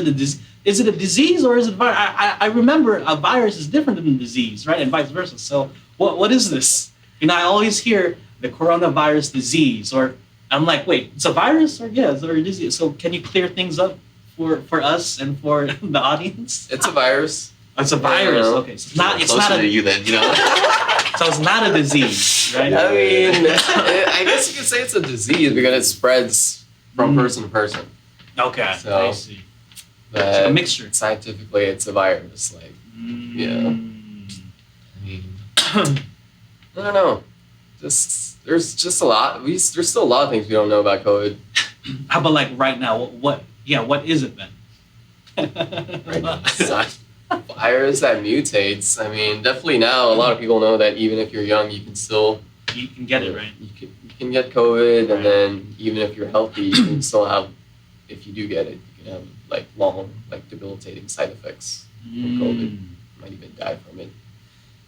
it a disease or is it a virus? I remember a virus is different than a disease, right? And vice versa. So what is this? I always hear the coronavirus disease, or I'm wait, it's a virus or it's a disease. So can you clear things up for us and for the audience? It's a virus. It's a virus. Okay, so it's not to you then, So it's not a disease, right? I mean, I guess you could say it's a disease because it spreads from person to person. Okay, So, I see. But It's like a mixture. Scientifically, it's a virus. Yeah. I mean, I don't know. There's just a lot. There's still a lot of things we don't know about COVID. How about right now? What is it then? Right now, it's a virus that mutates. I mean, definitely now a lot of people know that even if you're young, you can get it, right? You can get COVID, and then even if you're healthy, you can still have. If you do get it, you can have long, debilitating side effects from COVID. You might even die from it.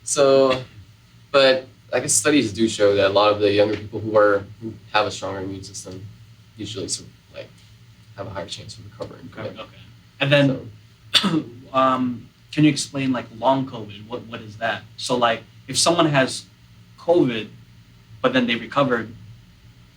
So, but I guess studies do show that a lot of the younger people who have a stronger immune system usually like have a higher chance of recovering. Okay. And then, can you explain like long COVID? What is that? So like, if someone has COVID, but then they recovered,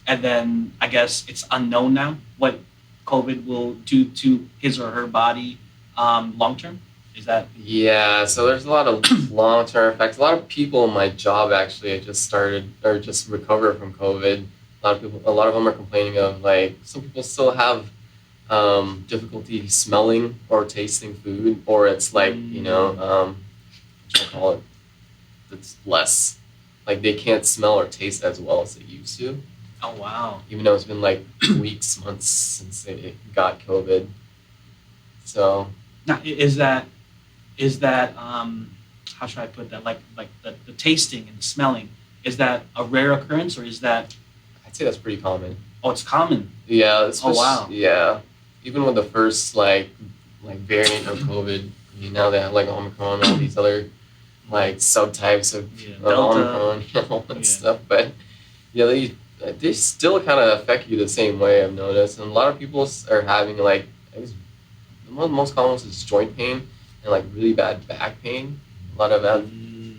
and then I guess it's unknown now what COVID will do to his or her body long term. Is that? Yeah, so there's a lot of long-term effects. A lot of people in my job actually just recovered from COVID. A lot of them are complaining of like some people still have difficulty smelling or tasting food, or it's like what you call it? It's less like they can't smell or taste as well as they used to. Oh wow! Even though it's been like weeks, months since they got COVID. So now is that how should I put that? Like the tasting and the smelling, is that a rare occurrence or is that? I'd say that's pretty common. Oh, it's common. Yeah. Oh wow. Yeah. Even with the first like variant of COVID, I mean now they have like Omicron and all these other like subtypes of Omicron and all that stuff. But yeah, they still kind of affect you the same way, I've noticed. And a lot of people are having like, I guess one of the most common ones is joint pain and like really bad back pain. A lot of a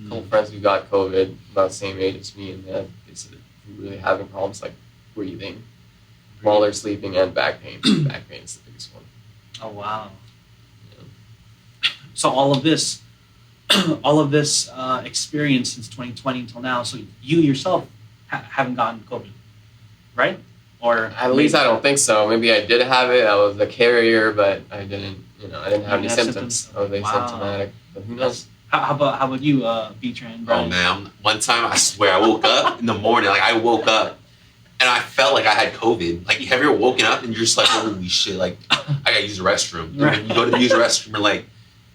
couple friends who got COVID about the same age as me, and they said they're really having problems like breathing while they're sleeping, and back pain. Back pain is the biggest one. Oh wow. Yeah. So all of this experience since 2020 until now. So you yourself haven't gotten COVID, right? Or at least I don't think so. Maybe I did have it. I was a carrier, but I didn't. I didn't have any symptoms. I was asymptomatic. But who knows? How about you, B-Tran? Oh man, one time I swear I woke up in the morning. Like I woke up and I felt like I had COVID. Like have you ever woken up and you're just like, holy shit! Like I gotta use the restroom. Right. You go to use the restroom and like.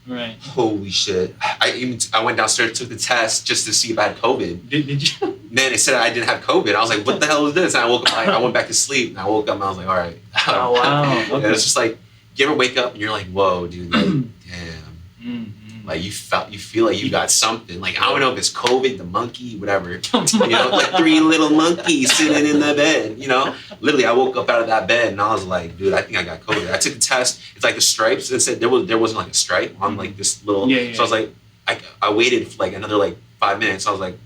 Right. Holy shit! I went downstairs, took the test just to see if I had COVID. Did you? Man, it said I didn't have COVID. I was like, "What the hell is this?" And I woke up. I went back to sleep. And I woke up and I was like, "All right." Oh wow! Okay. And it's just like you ever wake up and you're like, "Whoa, dude! Like, damn!" Mm-hmm. Like you feel like you got something. Like I don't know if it's COVID, the monkey, whatever. Like 3 little monkeys sitting in the bed. Literally, I woke up out of that bed and I was like, "Dude, I think I got COVID." I took the test. It's like the stripes. It said there wasn't like a stripe on like this little. Yeah. So I was like, I waited for like another like 5 minutes. I was like,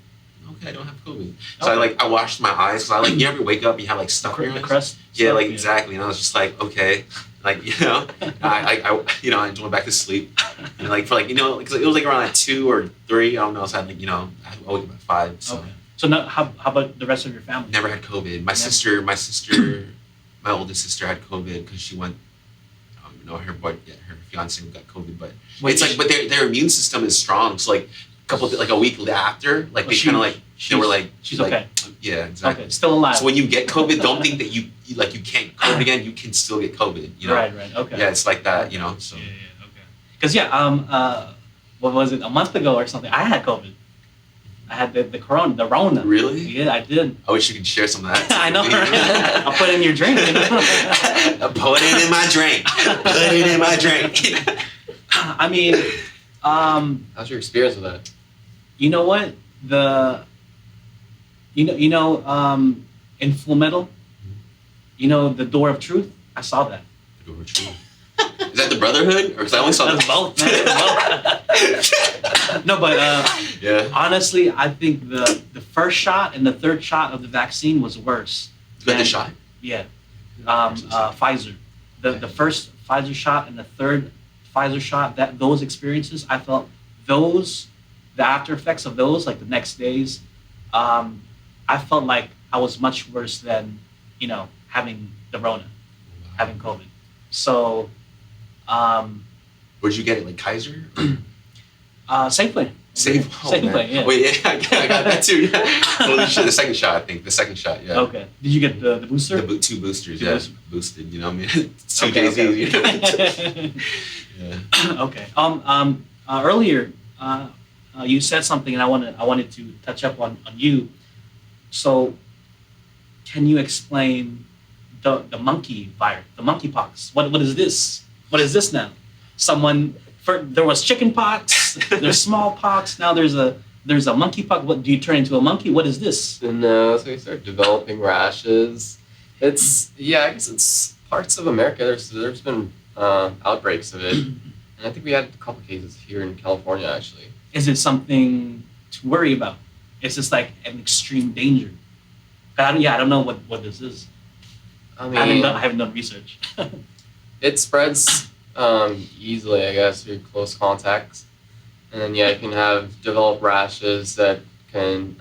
okay, I don't have COVID. So I washed my eyes because you ever wake up and you have like stuff in your eyes? Crust. Yeah, like exactly. And I was just like, okay. Like, I went back to sleep. And like for because it was like around like 2 or 3, I don't know. So I had I woke up at 5. So okay. So now, how about the rest of your family? Never had COVID. My sister, my oldest sister had COVID because she went. I don't know her fiance got COVID, but but their immune system is strong. So like a week after, like they kind of like they were like she's okay. Yeah, exactly. Okay, still alive. So when you get COVID, don't think that you can't COVID again. You can still get COVID. Right. Okay. Yeah, it's like that. So. Yeah. Okay. Because what was it? A month ago or something? I had COVID. I had the corona, the Rona. Really? Yeah, I did. I wish you could share some of that. I know. Right? I'll put it in your drink. Put it in my drink. Put it in my drink. I mean, how's your experience with that? You know what? In Full Metal, the Door of Truth. I saw that. The Door of Truth. Is that the Brotherhood? Or because I only saw That's both, man. No, but yeah. Honestly, I think the first shot and the third shot of the vaccine was worse. You got the shot? Yeah. Pfizer. The first Pfizer shot and the third Pfizer shot, those experiences, I felt the after effects of those, like the next days, I felt like I was much worse than, having the Rona, having COVID. So, where'd you get it? Like Kaiser? Safeway. Safeway, yeah. Wait, yeah, I got that too. Yeah. Holy shit, the second shot, I think. The second shot, yeah. Okay. Did you get the booster? The 2 boosters, yeah. Boosted, what I mean? 2 okay. JZs, Yeah. Okay. Earlier, you said something, and I wanted to touch up on you. So, can you explain the monkey virus, the monkeypox? What is this? What is this now? There was chickenpox. There's smallpox. Now there's a there's a monkeypox. What do you turn into a monkey? What is this? No, so we start developing rashes. It's I guess it's parts of America. There's been outbreaks of it, and I think we had a couple cases here in California actually. Is it something to worry about? Is this like an extreme danger? I don't know what this is. I mean, I haven't done research. it spreads easily, I guess, through close contacts, and then you can develop rashes that can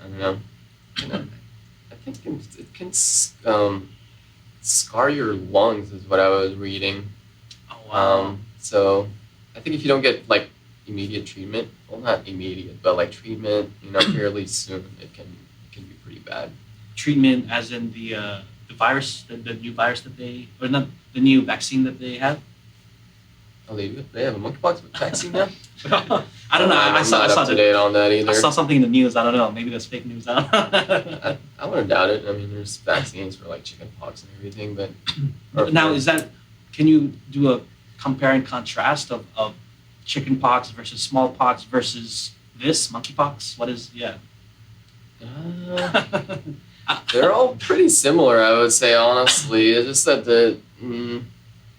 I think it can scar your lungs is what I was reading. Oh wow. So I think if you don't get like immediate treatment, well not immediate, but like treatment, fairly soon, it can be pretty bad. Treatment as in the virus, the new virus that they, or not the new vaccine that they have? Oh, they do? They have a monkeypox vaccine now? I don't know. I'm not up to date on that either. I saw something in the news. I don't know. Maybe that's fake news. I don't know. I wouldn't doubt it. I mean, there's vaccines for like chickenpox and everything, but now can you do a compare and contrast of chickenpox versus smallpox versus this monkeypox? What is they're all pretty similar, I would say, honestly. It's just that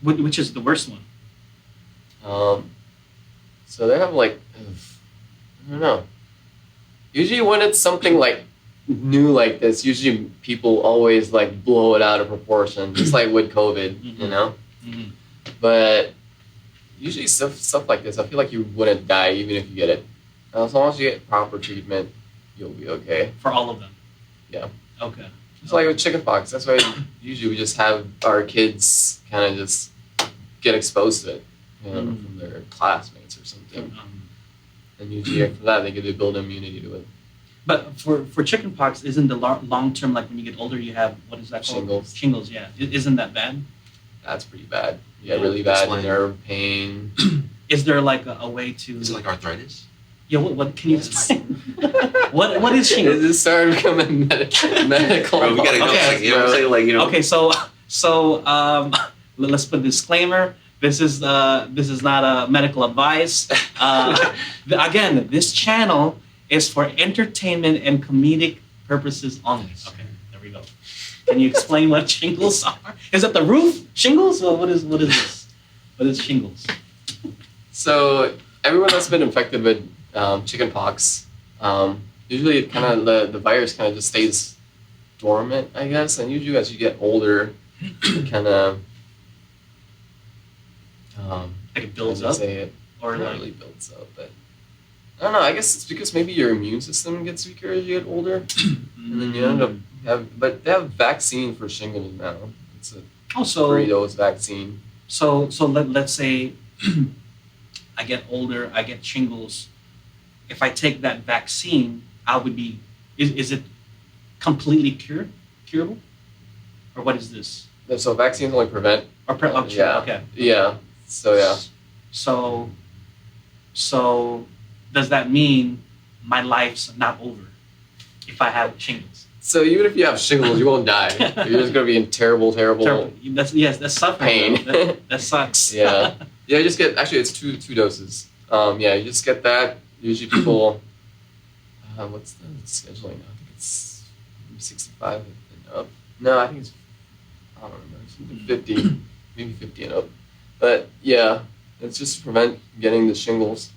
which is the worst one? So they have like, I don't know. Usually when it's something like new like this, usually people always like blow it out of proportion, just like with COVID, Mm-hmm. But usually stuff like this, I feel like you wouldn't die even if you get it. As long as you get proper treatment, you'll be okay. For all of them? Yeah. Okay. It's like with chickenpox. That's why usually we just have our kids kind of just get exposed to it, from their classmates or something. And usually after that, they get to build immunity to it. But for chickenpox, isn't the long term, like when you get older, you have, what is that called? Shingles. Shingles, yeah. Isn't that bad? That's pretty bad. You get really bad nerve pain. Is there like a way to... Is it like arthritis? Yeah, what can you explain? what is shingles? It started becoming medical. Bro, we gotta go. Okay. Okay, so let's put a disclaimer. This is not a medical advice. Again, this channel is for entertainment and comedic purposes only. Okay, there we go. Can you explain what shingles are? Is that the roof shingles? Or what is this? What is shingles? So everyone that's been infected with chickenpox, usually it kind of the virus kind of just stays dormant, I guess. And usually as you get older, it kind of like it builds up, or not really builds up, but I don't know. I guess it's because maybe your immune system gets weaker as you get older, and then you end up but they have vaccine for shingles now. It's a 3-dose vaccine. So let's say I get older, I get shingles. If I take that vaccine, I would be. Is it completely curable, or what is this? So vaccines only prevent. Yeah. Okay. Yeah. So yeah. So does that mean my life's not over if I have shingles? So even if you have shingles, you won't die. You're just gonna be in terrible. That's suffering. Pain. That sucks. Yeah. Yeah. You just get it's two doses. You just get that. Usually people. What's the scheduling now? I think it's 65 and up. No, I think it's. I don't remember. Something 50, maybe 50 and up. But yeah, it's just to prevent getting the shingles.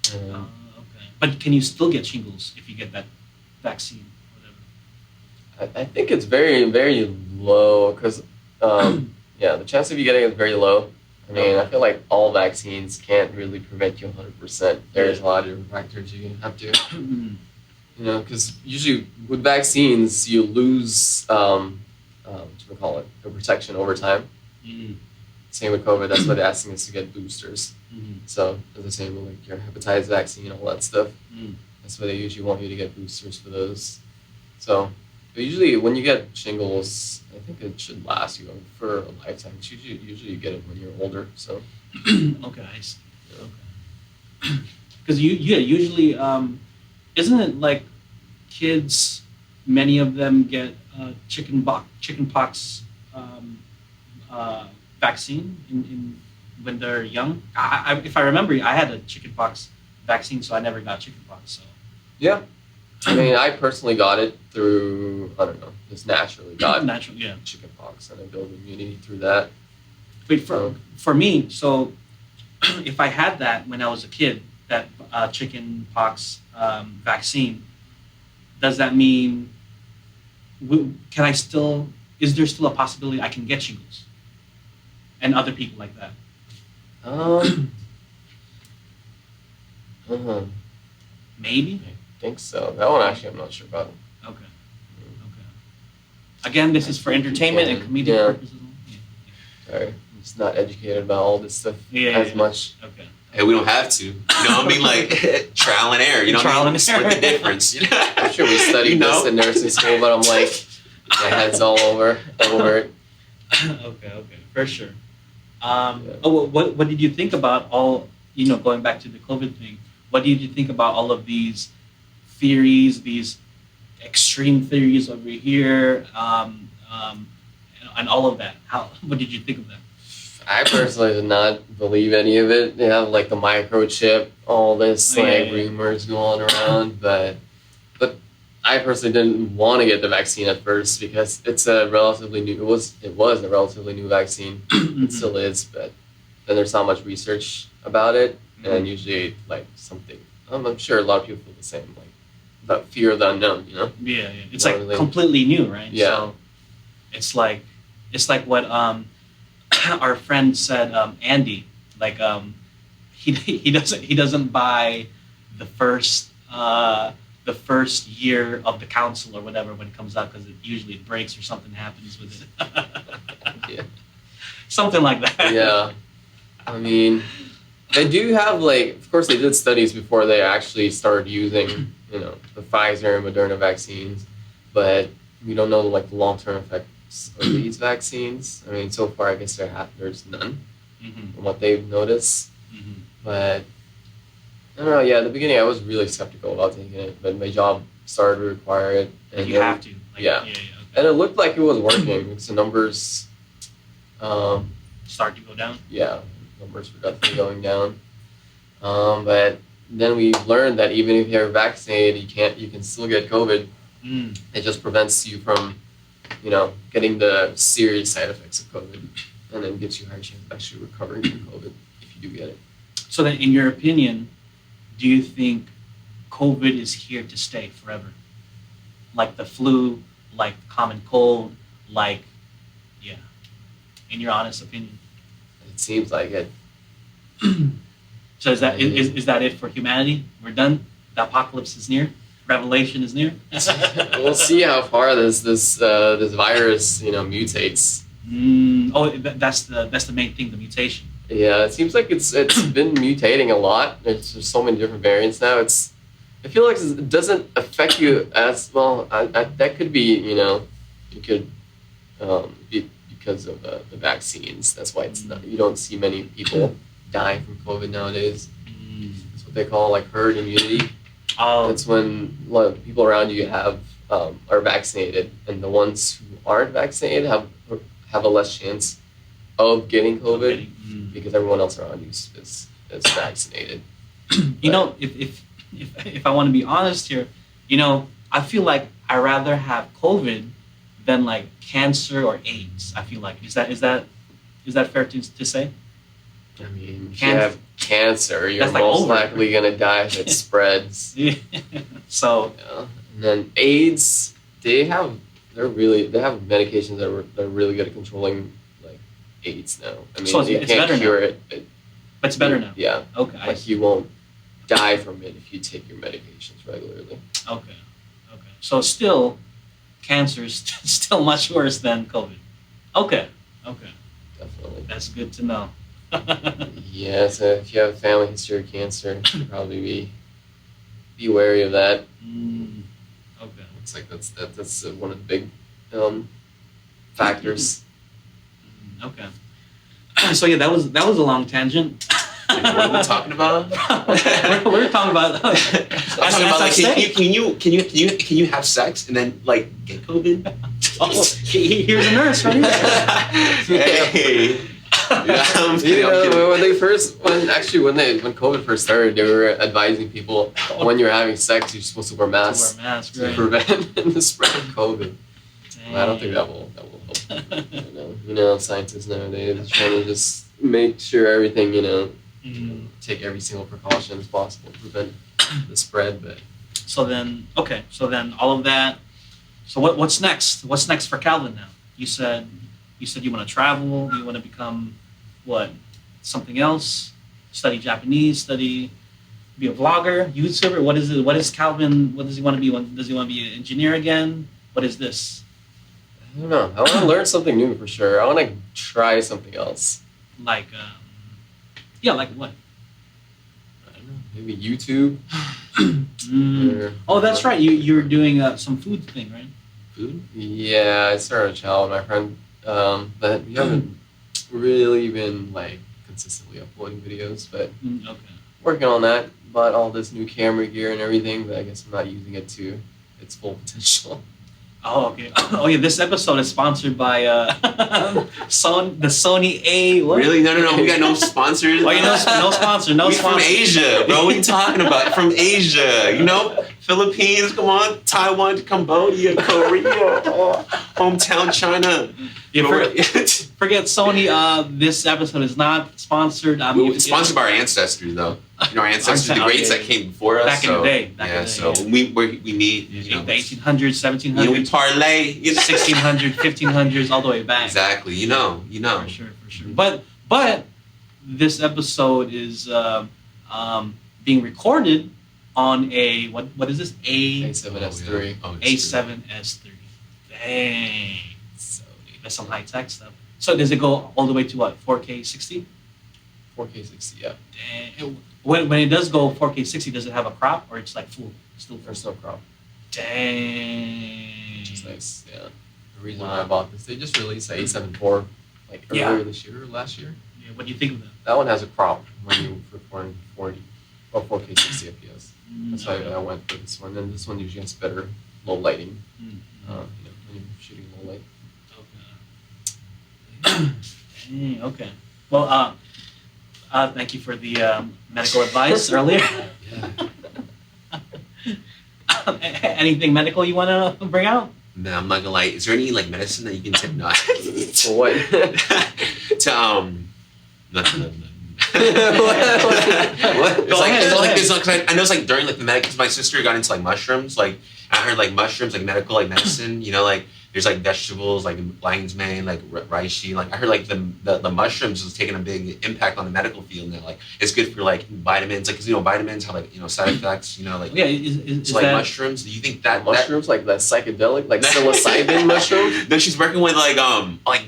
Okay. But can you still get shingles if you get that vaccine? I think it's very, very low because, the chance of you getting it is very low. I mean, I feel like all vaccines can't really prevent you 100%. There's a lot of different factors you have to, because usually with vaccines, you lose, the protection over time. Mm-hmm. Same with COVID, that's why they're asking us to get boosters. Mm-hmm. So it's the same with like your hepatitis vaccine, all that stuff. Mm. That's why they usually want you to get boosters for those. So, but usually when you get shingles, I think it should last you for a lifetime. It's usually you get it when you're older. So. Okay, I see. Okay. Because usually, isn't it like kids? Many of them get chickenpox vaccine in when they're young. If I remember, I had a chickenpox vaccine, so I never got chickenpox. So Yeah. I mean, I personally got it through, I don't know, just naturally got Natural, yeah. chickenpox, and I built immunity through that. Wait, for me, so if I had that when I was a kid, that chickenpox vaccine, does that mean can I still? Is there still a possibility I can get shingles and other people like that? Maybe. I think so. That one actually, I'm not sure about. Okay. Okay. Again, this is for entertainment and comedic purposes. Sorry, I'm just not educated about all this stuff as much. Okay. Hey, we don't have to. You know what I mean? Like, trial and error. You know what I mean? Split the difference. You know? I'm sure we studied this in nursing school, but I'm like, my head's all over it. Okay, for sure. What did you think about all, going back to the COVID thing, what did you think about all of these theories, these extreme theories over here, and all of that? What did you think of that? I personally did not believe any of it. They have like the microchip, all this rumors going around, but I personally didn't want to get the vaccine at first because it's a relatively new. It was a relatively new vaccine. It still is, but then there's not much research about it, and usually like something. I'm sure a lot of people feel the same, like that fear of the unknown. Yeah. It's like really, completely new, right? Yeah. So it's like what our friend said, Andy. Like he doesn't buy the first year of the council or whatever when it comes out because it usually breaks or something happens with it. Yeah. Something like that. Yeah. I mean, they do have of course they did studies before they actually started using, the Pfizer and Moderna vaccines, but we don't know the long-term effects of these vaccines. I mean, so far I guess there's none from what they've noticed, but I don't know. Yeah, at the beginning I was really skeptical about taking it, but my job started to require it, and you have to. Okay. And it looked like it was working because the numbers start to go down. Yeah, numbers were definitely going down. But then we learned that even if you're vaccinated, you can still get COVID. It just prevents you from, getting the serious side effects of COVID, and then gives you a higher chance of actually recovering from COVID if you do get it. So then, in your opinion, do you think COVID is here to stay forever? Like the flu, like common cold, in your honest opinion? It seems like it. So is that it for humanity? We're done? The apocalypse is near? Revelation is near? We'll see how far this virus, mutates. That's the main thing, the mutation. Yeah, it seems like it's been mutating a lot. There's just so many different variants now. I feel like it doesn't affect you as well. That could be, you could be because of the vaccines. That's why it's not. You don't see many people dying from COVID nowadays. That's what they call herd immunity. That's when a lot of people around you are vaccinated, and the ones who aren't vaccinated have a less chance of getting COVID because everyone else around you is vaccinated. If I want to be honest here, I feel like I rather have COVID than cancer or AIDS. I feel like is that fair to say? I mean, if you have cancer, you're most likely gonna die if it spreads. So, and then AIDS, they have medications that are really good at controlling AIDS now. I mean, so you can't cure it. But it's better now. Yeah. Okay. You won't die from it if you take your medications regularly. Okay. So still, cancer is still much worse than COVID. Okay. Definitely. That's good to know. Yeah, so if you have a family history of cancer, you should probably be wary of that. Okay. Looks like that's one of the big factors. Okay. So yeah, that was a long tangent. What are we talking about? we're talking about. Can you have sex and then get COVID? Here's a nurse right here. Hey. I'm You kidding, I'm know, kidding. when COVID first started, they were advising people when you're having sex, you're supposed to wear masks To wear masks, to right? prevent the spread of COVID. Dang. I don't think that will help. You know, scientists nowadays are trying to just make sure everything, Mm. take every single precaution as possible to prevent the spread. But So then all of that. So what's next? What's next for Calvin now? You said you want to travel. You want to become what? Something else? Study Japanese? Be a vlogger? YouTuber? What is it? What is Calvin? What does he want to be? Does he want to be an engineer again? What is this? I don't know. I want to learn something new for sure. I want to try something else. Like, yeah, like what? I don't know. Maybe YouTube. Or- Oh, that's right. You're doing some food thing, right? Food? Yeah, I started a channel with my friend, but we haven't really been like consistently uploading videos. But Okay. working on that. Bought all this new camera gear and everything, but I guess I'm not using it to its full potential. Oh, okay. Oh, yeah. This episode is sponsored by the Sony A. What? Really? No. We got no sponsors. Oh, no sponsor. No we sponsor. from Asia, bro. What are you talking about? From Asia, Philippines, come on, Taiwan, Cambodia, Korea, hometown China. Yeah, forget Sony. This episode is not sponsored. It's sponsored by our ancestors, though. Our ancestors, the greats that came before us. Back in the day. So we meet. The 1800s, 1700s. We parlay. 1600s, 1500s, all the way back. Exactly. For sure. But this episode is being recorded on a what is this? A7S3. A7S3. Dang. That's some high tech stuff. So does it go all the way to what? 4K 60? 4K 60, yeah. Dang. When it does go 4K 60, does it have a crop or it's like full? Still full? There's no crop. Dang. Which is nice, yeah. The reason why I bought this, they just released the A7 IV like earlier this year or last year. Yeah, what do you think of that? That one has a crop when you record 40 or 4K 60 FPS. That's why I went for this one. And this one usually has better low lighting. When you're shooting low light. Dang, okay. Well, thank you for the medical advice earlier. Anything medical you want to bring out? Man, I'm not gonna lie. Is there any medicine that you can take? No. For what? Nothing. What? I know it's during the medic, because my sister got into mushrooms. I heard mushrooms, medical medicine. There's vegetables lion's mane, reishi. I heard the mushrooms is taking a big impact on the medical field now. It's good for vitamins, because vitamins have side effects. Yeah, is so that mushrooms. Do you think that mushrooms that psychedelic psilocybin mushrooms? No, she's working with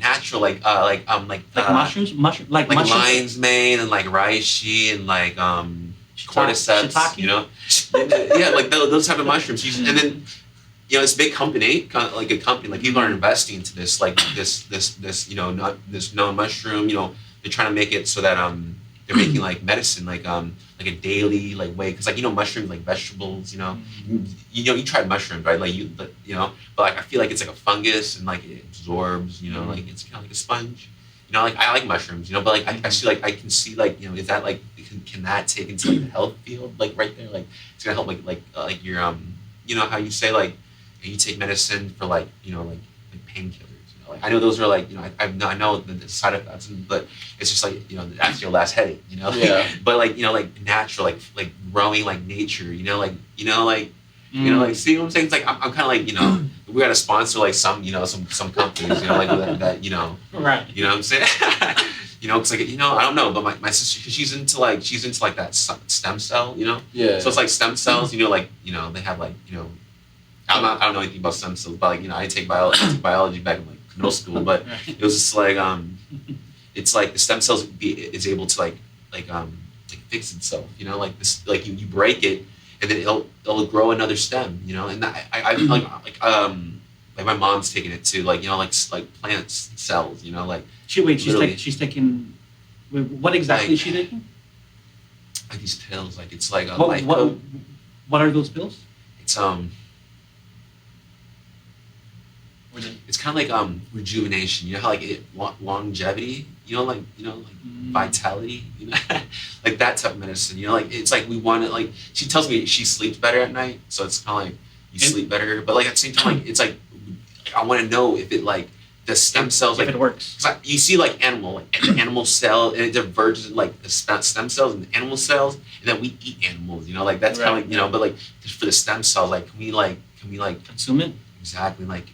natural mushrooms, mushrooms. lion's mane and reishi and cordyceps. Shiitake? Yeah, those type of mushrooms. And then. It's a big company, a company. People are investing into this, not this known mushroom. They're trying to make it so that they're making medicine, a daily way. Because mushrooms, vegetables. You tried mushrooms, right? But I feel it's a fungus and it absorbs. It's kind of like a sponge. I like mushrooms. But I see I can see is that can that take into the health field right there? It's gonna help your how you say you take medicine for painkillers. I know those are I know the side effects, but it's just that's your last headache. Yeah. But natural growing nature. See what I'm saying? It's I'm kind of we got to sponsor some some companies that Right. You know what I'm saying? Because I don't know, but my sister, she's into that stem cell. Yeah. So it's stem cells. They have I don't know anything about stem cells, but I take biology back in middle school, but it was just it's the stem cells is able to fix itself, this you break it and then it'll grow another stem, and I my mom's taking it too, plant cells, She's taking. What exactly is she taking? These pills, it's what are those pills? It's It's kind of like rejuvenation. You know how like longevity. You know like vitality. You know, like that type of medicine. You know, like it's like we want it. Like she tells me she sleeps better at night, so it's kind of like you sleep better. But like at the same time, like it's like I want to know if it like the stem cells if like it works. Cause you see like animal cell and it diverges like the stem cells and the animal cells, and then we eat animals. You know, like that's kind of like but like for the stem cells, like can we consume it? Exactly, like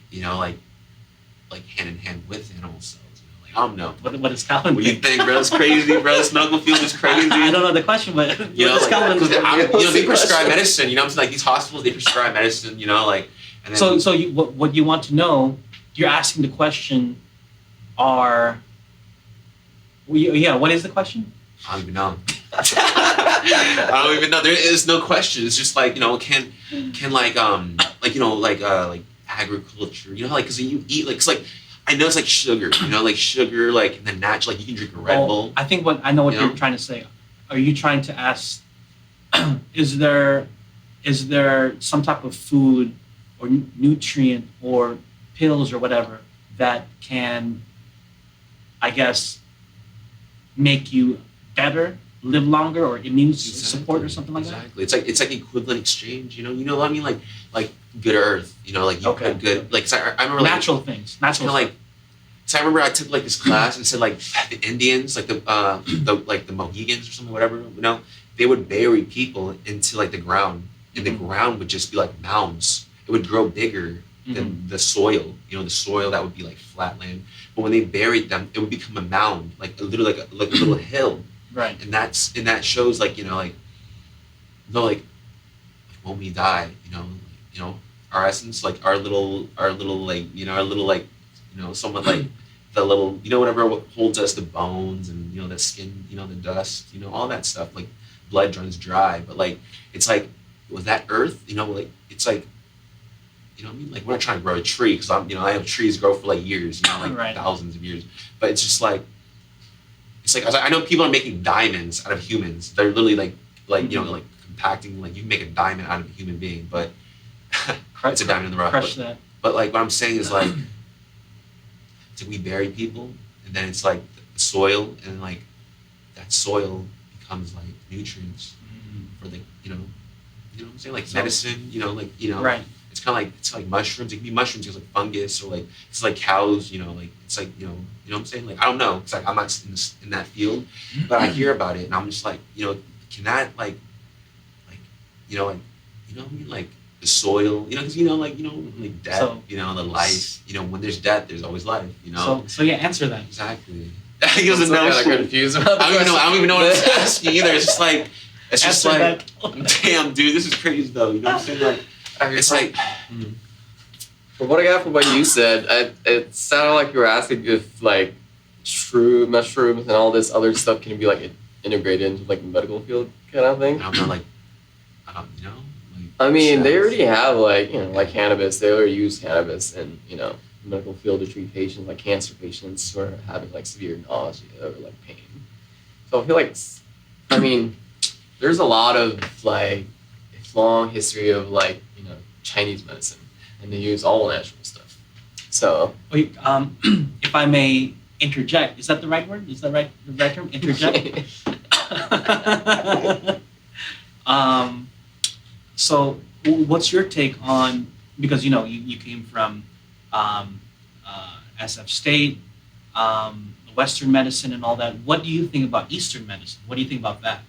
like hand in hand with animal cells. Like I don't know. What is Calvin? What do you think, bro? It's crazy, bro. This medical field is crazy. I don't know the question, but you know, like, they prescribe question. medicine. You know, I'm saying like these hospitals they prescribe medicine. You know, like and so then what you want to know? You're asking the question. What is the question? I don't even know. I don't even know. There is no question. It's just like can like agriculture. You know, like because you eat like it's like. I know it's like sugar, like sugar, like in the natural, like you can drink a Red Bull. I think I know what you're trying to say. Are you trying to ask, is there some type of food or nutrient or pills or whatever that can, I guess, make you better, live longer, or immune support or something like that? Exactly. It's like equivalent exchange. You know what I mean? Like good earth. You know, like you put good. Like I remember natural things. Natural. Like. So I remember I took like this class and said like the Indians, like the Mohegans or something, whatever, they would bury people into like the ground, and the ground would just be like mounds. It would grow bigger than the soil, the soil that would be like flat land. But when they buried them, it would become a mound, like a little hill. Right. And that shows like like when we die, our essence, like our little like someone like the little whatever holds us, the bones and the skin, the dust, all that stuff, like blood runs dry, but like it's like with that earth, like it's like what I mean, like we're not trying to grow a tree because I have trees grow for like years, like thousands of years, but it's just like I know people are making diamonds out of humans. They're literally like compacting, like you can make a diamond out of a human being, but it's a diamond in the rough. Crush that. But like what I'm saying is like we bury people, and then it's like the soil, and like that soil becomes like nutrients for the what I'm saying, like medicine, right. It's kind of like mushrooms. It can be mushrooms, it's like fungus, or like it's like cows, like it's like what I'm saying, like I don't know, it's like I'm not in that field, but I hear about it, and I'm just like can that like what I mean, like the soil, because like death, So- the life, when there's death, there's always life, So yeah, answer that. Exactly. He doesn't I'm know. kind of confused about the I don't even know what question. to ask you either. It's just like Answer that. damn, dude, this is crazy though. You know what I'm saying? Like, it's like. From what I got from what you said, it sounded like you were asking if like mushrooms and all this other stuff can be like integrated into like the medical field kind of thing. I'm not like, like, I mean, they already have like like cannabis. They already use cannabis in the medical field to treat patients, like cancer patients who are having like severe nausea or like pain. So I feel like, I mean, there's a lot of like long history of like Chinese medicine, and they use all natural stuff. So Wait, if I may interject, is that the right word? Is that the right term? Interject. So what's your take on, because you came from SF State, Western medicine and all that. What do you think about Eastern medicine? What do you think about that?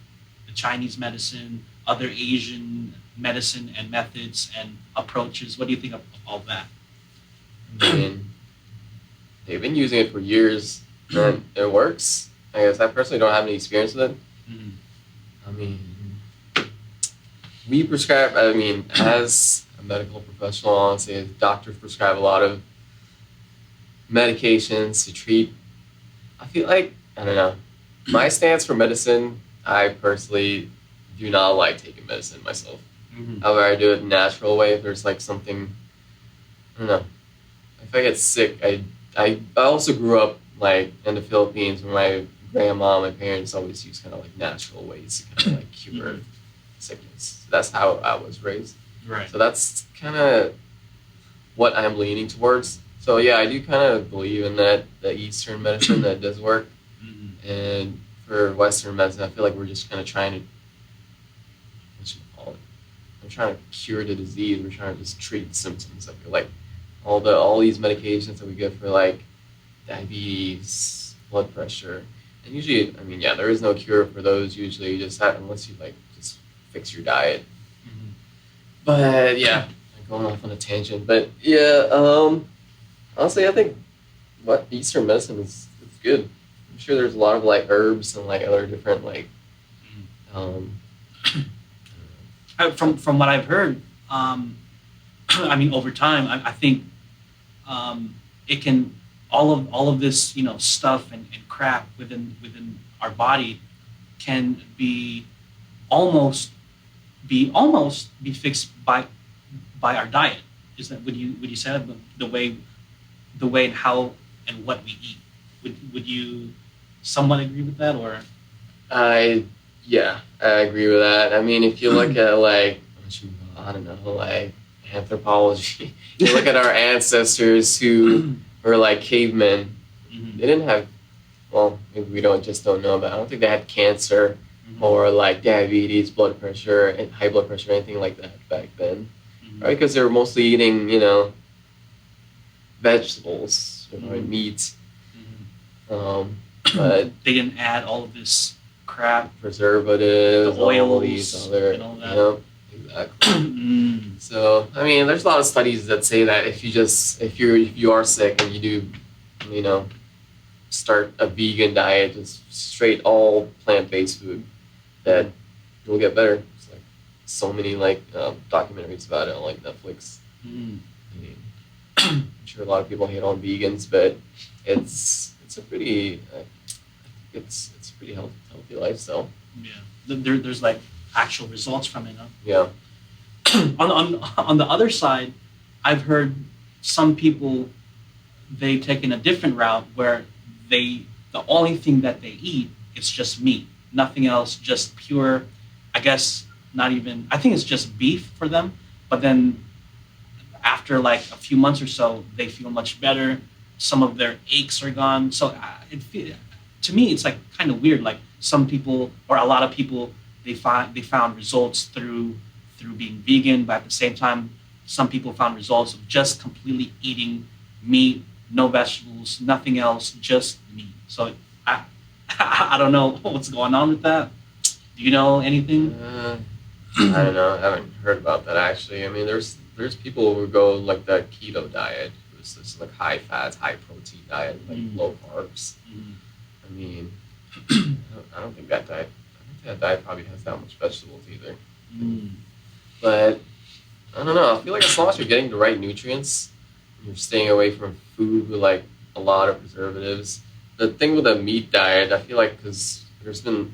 The Chinese medicine, other Asian medicine and methods and approaches. What do you think of all that? I mean, they've been using it for years, and it works. I guess I personally don't have any experience with it. Mhm. I mean, we prescribe, as a medical professional, honestly, doctors prescribe a lot of medications to treat. I feel like, I don't know, my stance for medicine, I personally do not like taking medicine myself. Mhm. However, I do it natural way. If there's like something, I don't know. If I get sick, I also grew up like in the Philippines where my grandma, my parents always use kind of like natural ways to kind of like cure sickness. That's how I was raised. Right. So that's kind of what I'm leaning towards. So yeah, I do kind of believe in that the Eastern medicine that does work, and for Western medicine, I feel like we're just kind of trying to I'm trying to cure the disease. We're trying to just treat the symptoms. I feel like all these medications that we get for like diabetes, blood pressure, and usually, I mean, yeah, there is no cure for those usually. Just that unless you like just fix your diet. But yeah, I'm going off on a tangent. But yeah, honestly, I think what Eastern medicine is good. I'm sure there's a lot of like herbs and like other different like From what I've heard, I mean, over time, I think it can all of this stuff and crap within our body can almost be fixed by our diet. Is that would you say that the way and how and what we eat? Would you somewhat agree with that, or? Yeah, I agree with that. I mean, if you look at like, I don't know, like anthropology, you look at our ancestors who were like cavemen. They didn't have, well, maybe we don't know about. I don't think they had cancer or like diabetes, blood pressure, and high blood pressure, anything like that back then, right? Because they were mostly eating, vegetables or meat. But they didn't add all of this crap, preservatives, the oils, all these other, and all that. Exactly. So I mean, there's a lot of studies that say that if you are sick and you do, start a vegan diet, just straight all plant-based food, that you'll get better. It's like so many like documentaries about it on like Netflix. I mean, I'm sure a lot of people hate on vegans, but it's a pretty it's a pretty healthy lifestyle. Yeah, there's like actual results from it, huh? Yeah. On the other side, I've heard some people, they've taken a different route where the only thing that they eat is just meat, nothing else, just pure. I guess not even. I think it's just beef for them. But then after like a few months or so, they feel much better. Some of their aches are gone. So to me, it's like kind of weird. Like some people or a lot of people, they found results through being vegan, but at the same time, some people found results of just completely eating meat, no vegetables, nothing else, just meat. So I don't know what's going on with that. Do you know anything? I don't know. I haven't heard about that actually. I mean, there's people who go like the keto diet. It's this like high fat, high protein diet, like low carbs. I mean, I don't think that diet. That diet probably has that much vegetables either. But I don't know. I feel like as long as you're getting the right nutrients, you're staying away from food with like a lot of preservatives. The thing with a meat diet, I feel like, because there's a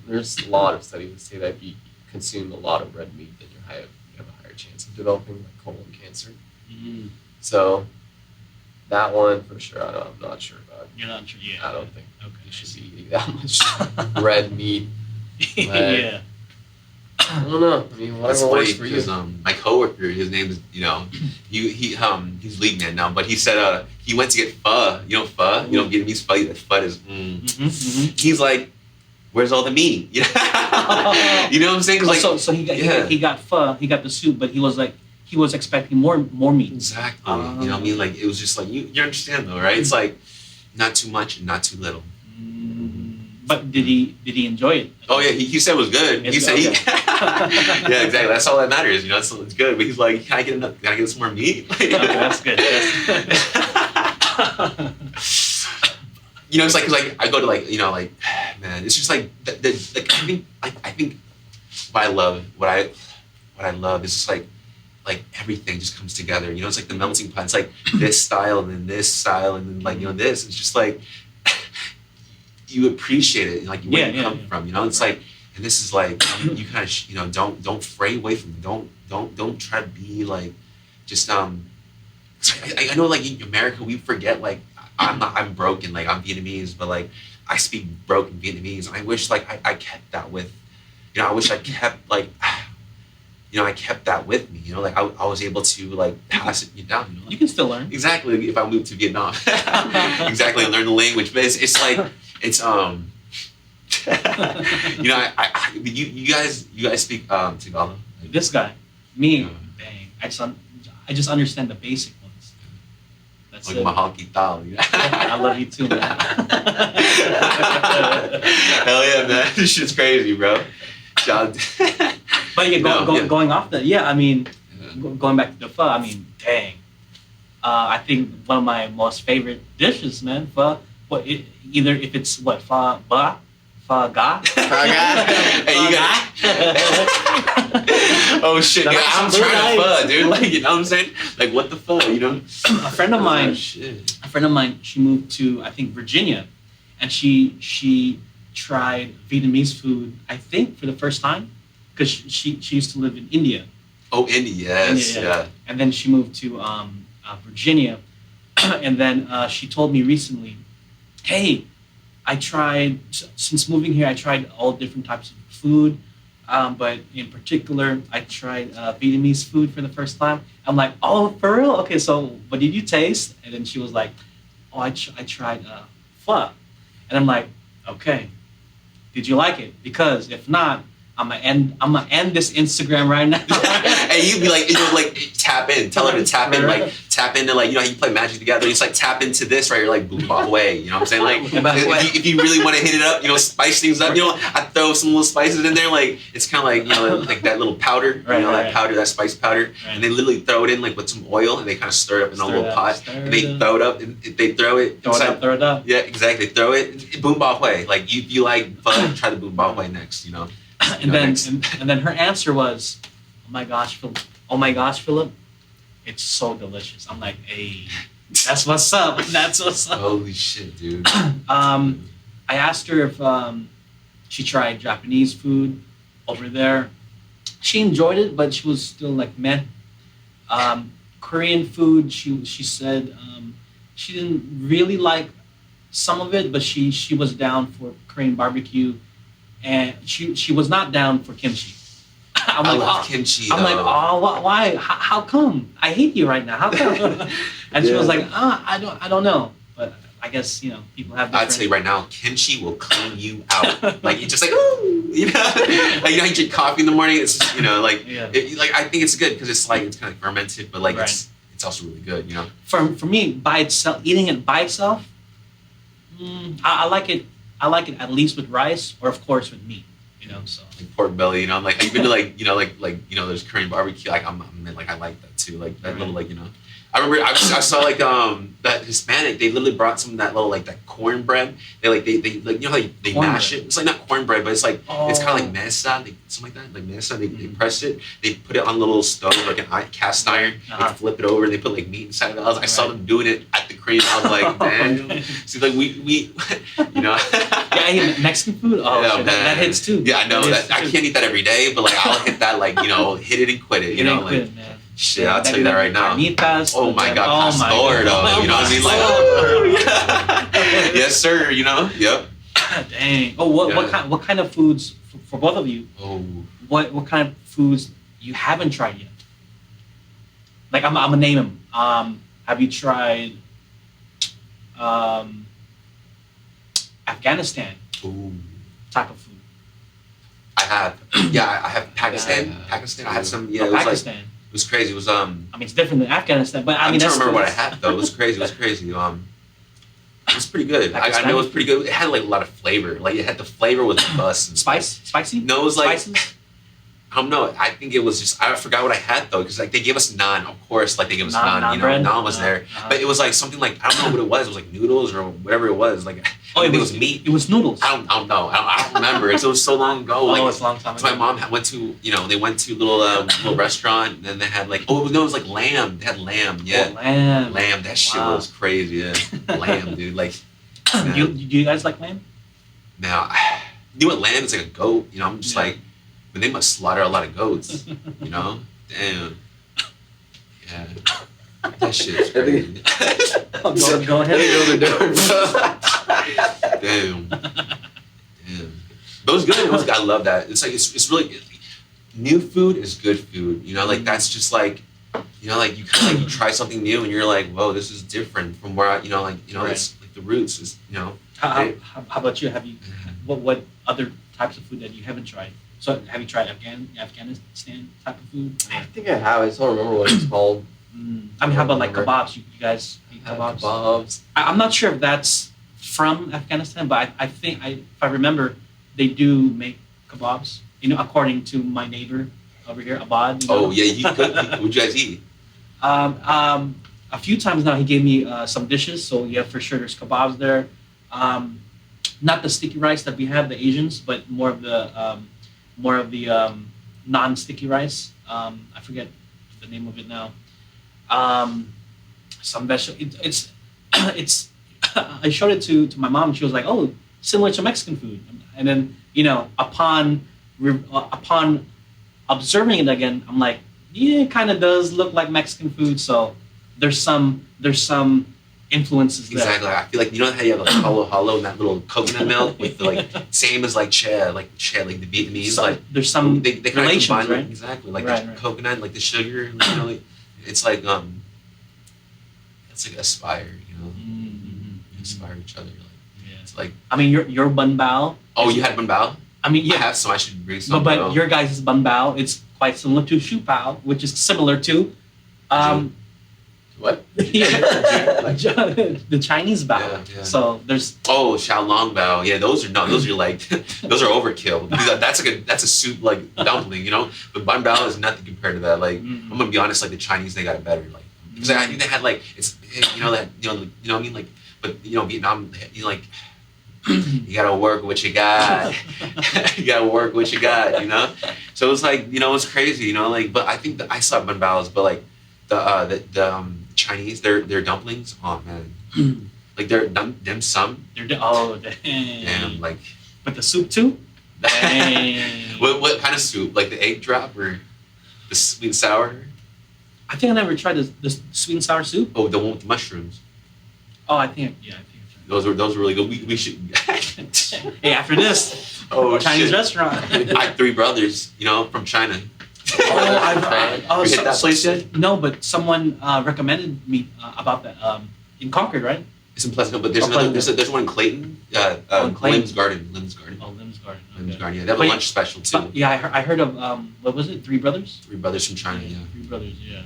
lot of studies that say that if you consume a lot of red meat, then you have a higher chance of developing like colon cancer. So that one for sure, I'm not sure about. You're not sure, yeah. I don't think you should be eating that much red meat. Yeah. I don't know. I mean, whatever works for you. My coworker, his name is, he's lead man now, but he said he went to get pho. You know pho? Vietnamese pho. That pho is. He's like, where's all the meat? You know what I'm saying? Like, so he got pho, he got the soup, but he was expecting more meat. Exactly. You know what I mean? Like it was just like you understand though, right? It's like not too much and not too little. But did he enjoy it? Oh yeah, he said it was good. He said yeah, exactly. That's all that matters. It's good. But he's like, can I get some more meat? Okay, that's good. It's like I go to man, it's just like I think what I love is just like everything just comes together. It's like the melting pot. It's like this style and then this style and then this. It's just like you appreciate it, like where you come from. It's like, and this is like you kind of don't fray away from it. Don't try to be like just I know like in America we forget like I'm broken, like I'm Vietnamese, but like I speak broken Vietnamese. I wish like I kept that with I wish I kept like I kept that with me. Like I was able to like pass it down. You can still learn. Exactly. If I moved to Vietnam, exactly, and learn the language. But it's like it's you guys speak Tagalog. Like, This guy, me, Yeah. dang, I just understand the basic ones. That's like it. mahal kita. I love you too, man. Hell yeah, man! This shit's crazy, bro. Shout- But yeah, going off that, I mean, Yeah. going back to the pho, I mean, dang. I think one of my most favorite dishes, man, pho. Either if it's pho ba, pho ga. Hey, you got. Oh shit! That's Yeah, I'm so trying to nice. fuck, dude. Like, you know what I'm saying? Like, what the fuck, you know? A friend of mine, Oh, shit. she moved to I think Virginia, and she tried Vietnamese food I think for the first time, because she used to live in India, Oh, Indy, yes, Yeah. yeah. and then she moved to Virginia, and then she told me recently, hey, since moving here I tried all different types of food, but in particular I tried Vietnamese food for the first time. I'm like, oh, for real? Okay, so what did you taste? And then she was like, oh, I tried pho. And I'm like, okay, did you like it? Because if not, I'm gonna end this Instagram right now. And you'd be like, tap in. Tell her to tap in, like tap into, like, how you play Magic together. It's like tap into this, right? You're like boom bop way. You know what I'm saying? Like if you really want to hit it up, spice things up. I throw some little spices in there. Like it's kind of like like that little powder, that powder, that spice powder, and they literally throw it in like with some oil, and they kind of stir it up in a little pot, and they throw it up, and they throw it. Throw it up. Yeah, exactly. Throw it boom bop way. Like you like fun, try the boom bop way next. And then her answer was, oh my gosh, Philip, it's so delicious. I'm like, hey, that's what's up. That's what's up. Holy shit, dude. I asked her if she tried Japanese food over there. She enjoyed it, but she was still like meh. Korean food, she said she didn't really like some of it, but she was down for Korean barbecue, and she was not down for kimchi. I love kimchi. I'm like, oh, why? How come? I hate you right now. How come? And she was like, I don't know. But I guess people have. I'd say right now, kimchi will clean you out. Like you just like, ooh, like you drink coffee in the morning. It's just I think it's good because it's kind of fermented, but like it's also really good. For me, by itself, eating it by itself, I like it. I like it at least with rice, or of course with meat. So like pork belly. I'm like, I've been to there's Korean barbecue. Like I like that too. Like that little I remember I saw that Hispanic. They literally brought some of that little that cornbread. They how they mash it. It's like not cornbread, but it's like it's kind of like mesa, something like that. Like mesa, they press it. They put it on a little stove, like a cast iron. They flip it over and they put like meat inside of it. I saw them doing it at the Korean. I was like, damn. See, like we Yeah, Mexican food. Oh, yeah, shit, that hits too. Yeah, I know that. I can't eat that every day, but I'll hit that hit it and quit it. Man. Shit, I'll tell you that right now. Carnitas, oh my God, pastor though. You know what I mean? Like, yes sir. Yep. Dang. Oh, what kind of foods for both of you? Oh. What kind of foods you haven't tried yet? Like I'm gonna name them. Have you tried Afghanistan Ooh. type of food? I have. Yeah, I have Pakistan. Pakistan. I had some. Yeah, it was Pakistan. It was crazy. It was I mean, it's different than Afghanistan, but I mean, I'm trying that's to remember what I had though. It was crazy. It was crazy. It was pretty good. I know it was pretty good. It had a lot of flavor. Like it had the flavor was bust. Spicy? No, it was like Spices? I don't know. I think it was just I forgot what I had though because they gave us naan. Of course, they gave us naan. Naan was there, but it was something I don't know what it was. It was like noodles or whatever it was. It was meat. It was noodles. I don't know. I don't remember. It was so long ago. It's a long time ago. So my mom went to they went to a little restaurant and then they had it was like lamb. They had lamb. Yeah, lamb. That shit was crazy. Yeah, lamb, dude. Do you guys like lamb? Now, you know what lamb is like a goat. I'm just like. But they must slaughter a lot of goats, Damn. Yeah. That shit's crazy. Go ahead. Damn. But it was good. I love that. It's it's really. new food is good food. You know, like that's just like, you know, like you kind of like you try something new and you're like, whoa, this is different from where I, you know, like you know, Right. it's like the roots is, you know. How about you? Have you what other types of food that you haven't tried? So have you tried Afghanistan type of food? I think I have. I just don't remember what it's called. I mean, how about like Remember. kebabs? You guys eat kebabs? Kebabs. I'm not sure if that's from Afghanistan, but I think if I remember, they do make kebabs. You know, according to my neighbor over here, Abad. You know? Oh yeah, what'd you guys eat? A few times now he gave me some dishes. So yeah, for sure there's kebabs there. Not the sticky rice that we have, the Asians, but more of the non-sticky rice. I forget the name of it now. Some vegetable. It's. I showed it to my mom. And she was like, "Oh, similar to Mexican food." And then you know, upon observing it again, I'm like, yeah, it kind of does look like Mexican food. So there's some influences there. Exactly. I feel like you know how you have like halo and that little coconut milk with the, like same as like chè, like the Vietnamese, So like there's some they kind of relations, combine right? exactly like Right, the right. coconut, like the sugar, you know, like, it's like it's like aspire, you know, Mm-hmm. inspire each other. Like Yeah. it's like I mean, your bun bao. oh, you had bun bao? I mean, I yeah, have some. I should bring some. but your guys' bun bao, it's quite similar to shu pao, which is similar to What? the Chinese bao. Yeah. So there's oh, xiaolong bao. Yeah, those are like those are overkill. Because that's a soup like dumpling, you know. But bun bao is nothing compared to that. Like Mhm. I'm gonna be honest, like the Chinese they got it better. Like because I think they had like it's you know that you know what I mean like but you know Vietnam you know, like you gotta work what you got. You gotta work what you got, you know. So it's like you know it's crazy, you know. Like but I think that I saw bun baos, but like the Chinese their dumplings. Oh man, like they're dim sum. dang. Damn, like But the soup too. Dang. what kind of soup? Like the egg drop or the sweet and sour? I think I never tried the sweet and sour soup. Oh, the one with the mushrooms. Oh, I think I tried. Those were really good. We should. Hey, after this, Oh Chinese shit! restaurant. I have 3 brothers, you know, from China. Oh, You hit that place yet? No, but someone recommended me about that in Concord, right? It's in Pleasant Hill, but there's Oh, another. Pleasant There's one in Clayton. in Clayton. Lim's Garden. Lim's Garden. Oh, Lim's Garden. Lim's Okay. Garden. Yeah, they have a But- lunch special too. Yeah, I heard of what was it? Three Brothers. 3 brothers from China. Yeah. Three Brothers. Yeah.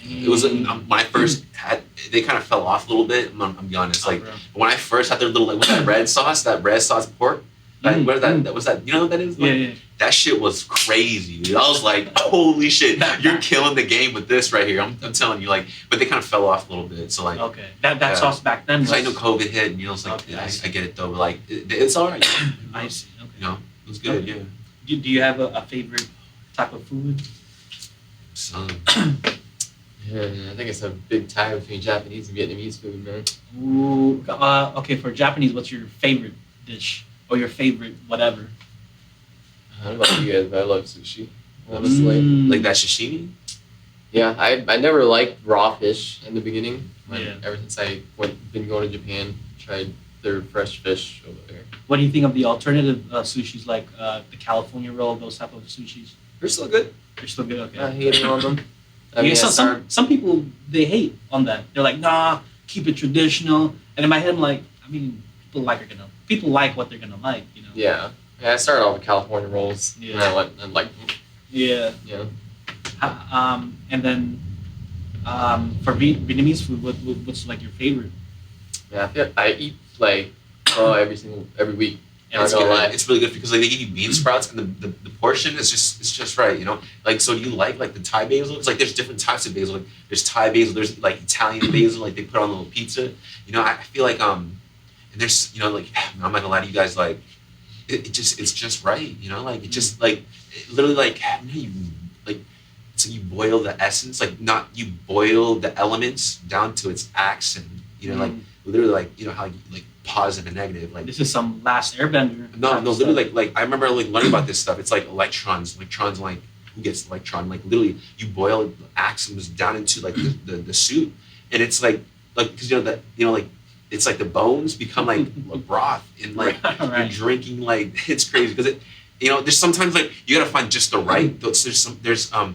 It was when I first had. They kind of fell off a little bit. I'm gonna be honest. Like bro. when I first had their little like with that red sauce, that red sauce pork. Like, what is that? That was that. You know what that is? Like, Yeah. That shit was crazy, dude. I was like, holy shit, you're killing the game with this right here. I'm telling you, like, but they kind of fell off a little bit. So like, Okay. That Yeah. sauce back then. because Was, I know COVID hit, and you know, it's like, Okay, yeah, I see. I get it though, but like, it's all right. I see. Okay. You know, it was good. Yeah. Do you have a favorite type of food? So, Yeah, I think it's a big tie between Japanese and Vietnamese food, man. Ooh. Okay. For Japanese, what's your favorite dish or your favorite whatever? I don't know about you guys, but I love sushi. Honestly. like that sashimi. Yeah, I never liked raw fish in the beginning. Yeah. Ever since I been going to Japan, tried their fresh fish over there. What do you think of the alternative sushis like the California roll, those type of sushis? They're still good. They're still good. Okay. Not hating on them. I Yeah, mean, I some started, some people they hate on that. They're like, nah, keep it traditional. And in my head, I'm like, I mean, people like what they're gonna like, you know. yeah. I started off with California rolls. Yeah. And I went and like, Yeah. you know. And then for Vietnamese food, what's like your favorite? Yeah, I feel I eat like every week. And it's Not gonna good. lie. It's really good because like they give you bean sprouts and the portion is just right, you know. Like so, do you like the Thai basil? It's like there's different types of basil. Like there's Thai basil, there's like Italian basil, like they put on a little pizza. You know, I feel like and there's you know like I'm not gonna lie to you guys like it's just right, you know, like it just like it literally like you know, you like so you boil the essence like not you boil the elements down to its accent, you know, like literally like you know how like positive and negative like. This is some Last Airbender. No, type no, of literally, stuff. like I remember like learning about this stuff. It's like electrons, like who gets electron? Like literally, you boil atoms down into like the soup, and it's like because you know that you know like it's like the bones become like broth and like Right. you're drinking like it's crazy because you know, there's sometimes like you gotta find just the right. There's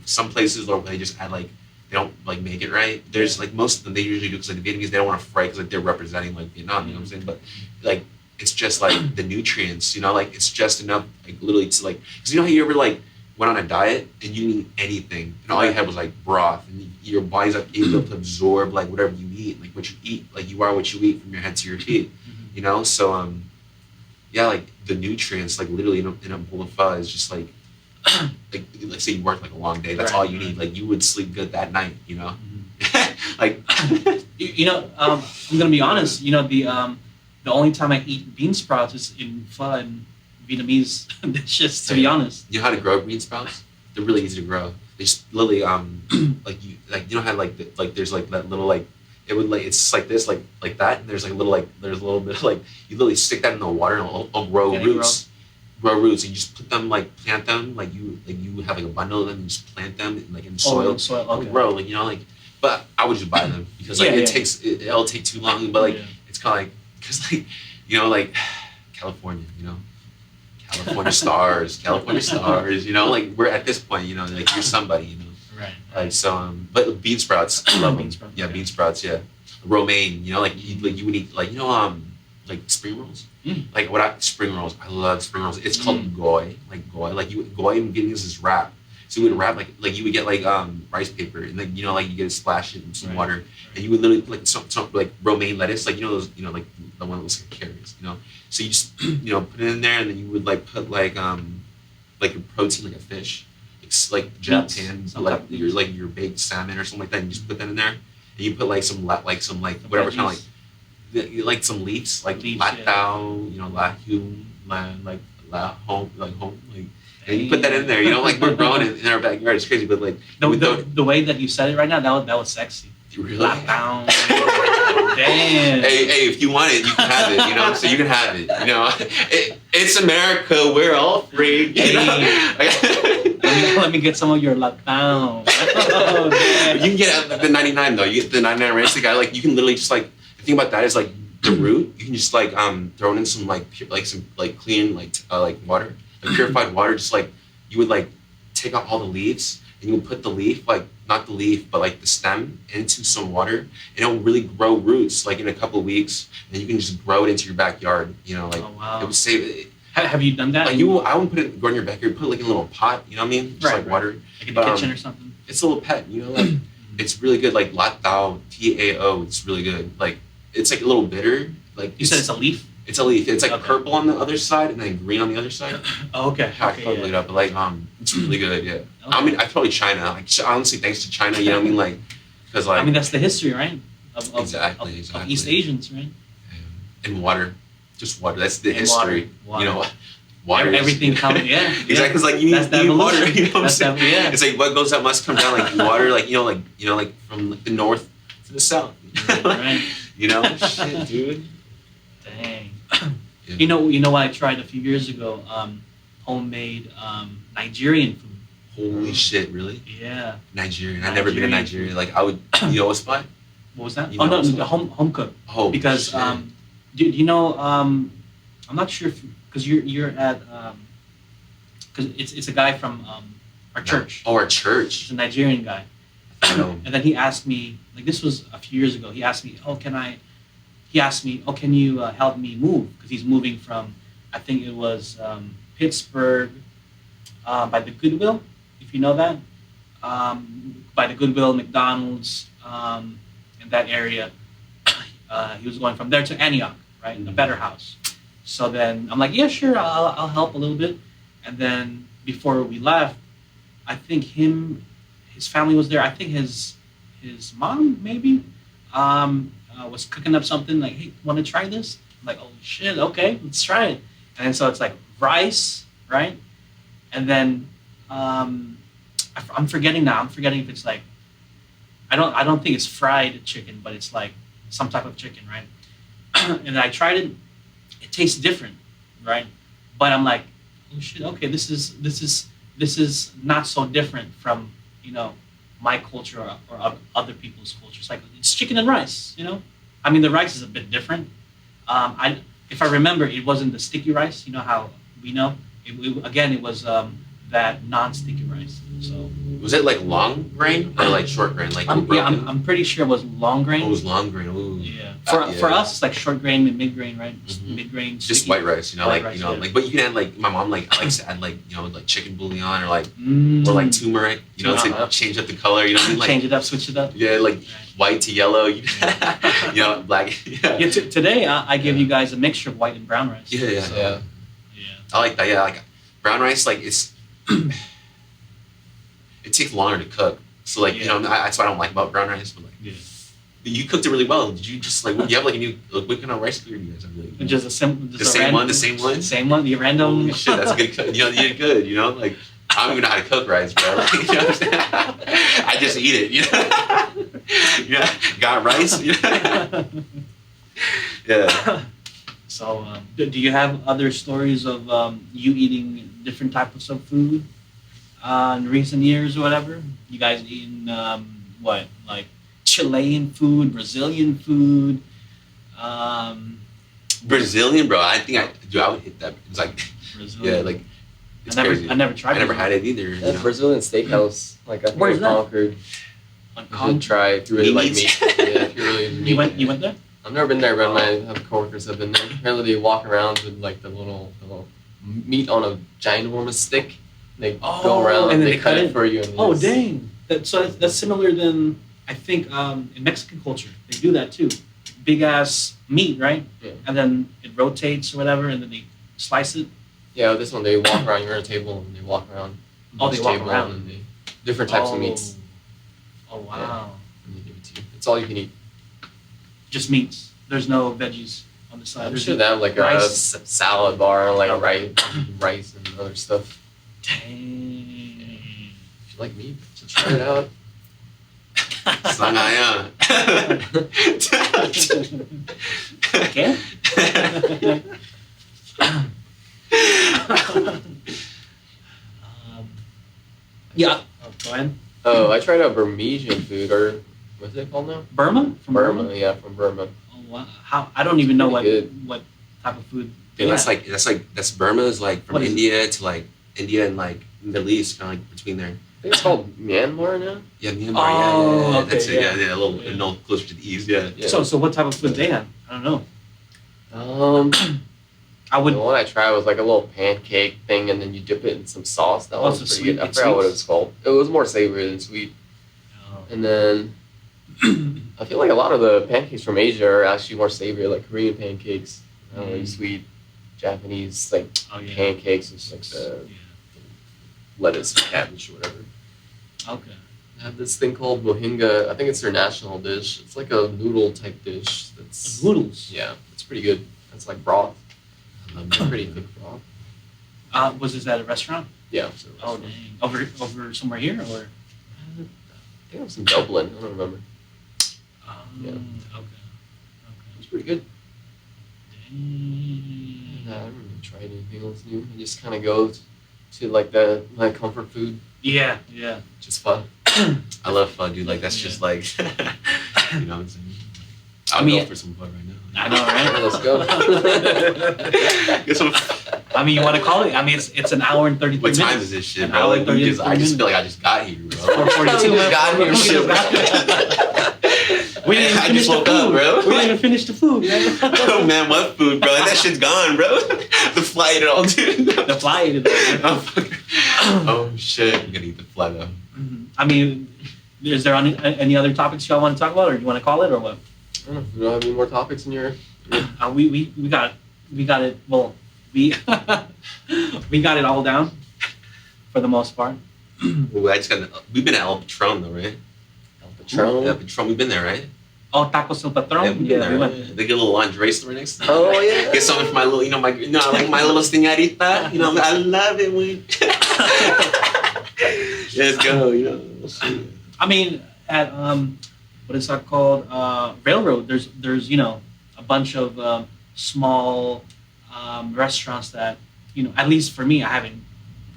some places where they just add like they don't like make it right. There's like most of them they usually do because like the Vietnamese they don't want to fry because like they're representing like Vietnam. You know what I'm saying? But like it's just like the nutrients. You know, like it's just enough like literally to like because you know how you ever like went on a diet and you didn't eat anything and all you had was like broth and your body's like able to absorb like whatever you eat, like what you eat, like you are what you eat from your head to your feet. You know, so yeah, like the nutrients, like literally in a bowl of pho is just like let's say you work like a long day, that's all you need. Like you would sleep good that night, you know. Like you know, I'm gonna be honest. You know, the only time I eat bean sprouts is in pho and Vietnamese dishes. To be honest, you know how to grow bean sprouts? They're really easy to grow. They just literally like you know how like there's like that little like it would like it's just like this like that and there's like a little like there's a little bit of, like you literally stick that in the water and it'll grow roots. Grow roots and you just put them like plant them like you have like a bundle of them and you just plant them in soil. Okay. Grow like you know like but I would just buy them because like it'll take too long but like it's kind of like because like you know like California you know California stars you know like we're at this point you know like you're somebody you know like so but bean sprouts I love bean sprouts bean sprouts romaine you know like you would eat like you know like spring rolls like spring rolls I love spring rolls it's called goy like goy in Vietnamese is wrap so you would wrap like you would get like rice paper and then you know like you get to splash it in some water and you would literally like some like romaine lettuce like you know those you know like the one that looks like carrots you know so you just you know put it in there and then you would like put like a protein like a fish like Japan like your baked salmon or something like that and you just put that in there and you put like some whatever kind of like some leaves like latao you know la hum la home like and you put that in there you know like we're growing it in our backyard it's crazy but like the way that you said it right now that was sexy. Really? Latao. Damn. Hey, if you want it, you can have it, you know? So you can have it, you know? It's America, we're all free, you know? Let me get some of your latao. You can get the 99 though, you get the 99 race guy, like you can literally just like, the thing about that is like the root, you can just like throw it in some like clean like water, like purified water, just like, you would like take out all the leaves and you would put the leaf, like not the leaf, but like the stem into some water and it'll really grow roots like in a couple of weeks and you can just grow it into your backyard, you know, like it would save it. Have you done that? Like I wouldn't grow in your backyard, put it like in a little pot, you know what I mean? Just like water. Like in the kitchen or something? It's a little pet, you know, like it's really good, like latao, Tao, it's really good. Like it's like a little bitter. Like you said it's a leaf? It's a leaf. It's like purple on the other side and then green on the other side. Oh, okay. I can look it up, but like it's really good. Yeah. Okay. I mean, I probably China. Like honestly, thanks to China. You know what I mean? Like because like I mean that's the history, right? Exactly. Of East Asians, right? And water, just water. That's the history. Water. You know, water. Everything comes. Yeah. Exactly. Because like you need water. You know what I'm saying? It's like what goes up must come down. Like water. Like like from the north to the south. Right. You know, shit, dude. Dang. Yeah. You know what I tried a few years ago? Homemade Nigerian food. Holy shit! Really? Yeah. Nigerian. I've never been to Nigeria. Like I would. You know what spot? What was that? You know the home cook. Oh. Because shit. do you know? I'm not sure if because you're at because it's a guy from our church. Oh, our church. He's a Nigerian guy. I know. And then he asked me, like this was a few years ago. He asked me, can you help me move? Because he's moving from, I think it was Pittsburgh, by the Goodwill, if you know that, by the Goodwill, McDonald's, in that area. He was going from there to Antioch, right, a better house. So then I'm like, yeah, sure, I'll help a little bit. And then before we left, I think his family was there. I think his mom maybe was cooking up something like, hey, want to try this? I'm like, oh shit, okay, let's try it. And then so it's like rice, right? And then I'm forgetting now. I'm forgetting if it's like I don't think it's fried chicken, but it's like some type of chicken, right? And I tried it. It tastes different, right? But I'm like, oh shit, okay, this is not so different from my culture or other people's culture. It's like it's chicken and rice, I mean, the rice is a bit different. If I remember, it wasn't the sticky rice. You know how we know Again, it was that non-sticky rice. So Was it like long grain or like short grain? Like I'm pretty sure it was long grain. Oh, it was long grain. Ooh. Yeah. Yeah. For us, it's like short grain and mid grain, right? Mhm. Mid grain. Just white rice, White rice, yeah. like, but you can add like my mom likes to add like like chicken bouillon or like Mm. or like turmeric, to Uh-huh. change up the color. You know what I mean? Like Change it up, switch it up. yeah, like Right. white to yellow. Black. Yeah. Yeah, today I gave you guys a mixture of white and brown rice. Yeah, yeah. So, Yeah. yeah. I like that. Yeah, like brown rice. Like it's it takes longer to cook. So like Yeah. that's what I don't like about brown rice. But like Yeah. you cooked it really well. Did you just like you have like a new what kind of rice cooker do you guys have? Like, Just the same one. The same one. Same one. The random. Holy shit, that's a good cook. You did good. Like I don't even know how to cook rice, bro. You know what I'm saying? I just eat it. Yeah. Got rice. Yeah. So, do you have other stories of you eating different types of food in recent years or whatever? You guys eating what, like Chilean food, Brazilian food? Brazilian, bro. I think I would hit that. It's like Brazilian. yeah, like it's I crazy. never tried. I never had it either. That Brazilian steakhouse, like I think Where's in that? Concord. On You should try if you really like Meat. meat. Yeah, if you really You went there? I've never been there, but my coworkers have been there. Apparently, they walk around with like the little meat on a ginormous stick. They go around and and then they cut it for you. And Oh it's- dang! That's similar than I think in Mexican culture they do that too. Big ass meat, right? Yeah. And then it rotates or whatever, and then they slice it. Yeah, this one they walk around. You're at a table and they walk around. Oh, they each walk table around. and they different types of meats. Oh wow! And they give it to you. It's all you can eat. Just meats. There's no veggies on the side. I'm There's sure they have like a rice. salad bar, like a rice and other stuff. Dang. If you like meat, so try it out. Sangaya. Okay. Yeah. Oh, go ahead. Oh, I tried out Burmesian food, or what's it called now? Burma? From Burma, yeah, from Burma. Oh, wow. How? I don't even know Pretty what type of food. Dude, they that's have. that's Burma is like from What is India to like India and like Middle East, kind of like between there. I think it's called Myanmar now. Yeah, Myanmar. Oh, yeah. okay, That's it. yeah. Yeah, a little Yeah. no closer to the east. Yeah. Yeah. So what type of food they have? I don't know. I The would. one I tried was like a little pancake thing, and then you dip it in some sauce. That Oh, was so pretty sweet- good. I it's forgot what sweet? it was called. It was more savory than sweet. And then I feel like a lot of the pancakes from Asia are actually more savory, like Korean pancakes. I don't know, Mm. sweet Japanese like Oh yeah. pancakes with like the Yeah. lettuce, cabbage, or whatever. Okay. They have this thing called mohinga. I think it's their national dish. It's like a noodle type dish. That's Noodles. yeah, it's pretty good. It's like broth. I love It's that. pretty thick broth. Was this at a restaurant? Yeah. Oh dang. Over somewhere here or? I think it was in Dublin. I don't remember. Yeah. Okay. It's pretty good. Dang. I haven't really tried anything else new. I just kind of go to like my comfort food. Yeah. Yeah. Just fun. I love pho, dude. Like that's just like, you know what I'm saying? I'll mean- go for some pho right now. I know, right? Let's go. Get some. I mean, you want to call it? I mean, it's an hour and 33 What minutes. time is this shit, An bro? hour Like, and 30 I just feel like I just got here, bro. 4:42. You got here, shit, bro. We didn't even I finish just the woke up, food, bro. We didn't even finish the food, man. Oh man, what food, bro? That shit's gone, bro. The fly ate it all, dude. The fly ate it all. Oh shit, I'm gonna eat the fly though. I mean, is there any other topics y'all want to talk about, or do you want to call it, or what? I don't know. You don't have any more topics in your? We got it. Well, we we got it all down for the most part. Well, we've been at El Patron though, right? Patron. El Patron, we've been there, right? Oh, Tacos El Patron. we've been Yeah, we there. went. They get a little lingerie store next time. Oh yeah. Get something for my little, I like my little señorita. I love it when. Let's go, I mean, at what is that called? Railroad. There's a bunch of small restaurants that at least for me I haven't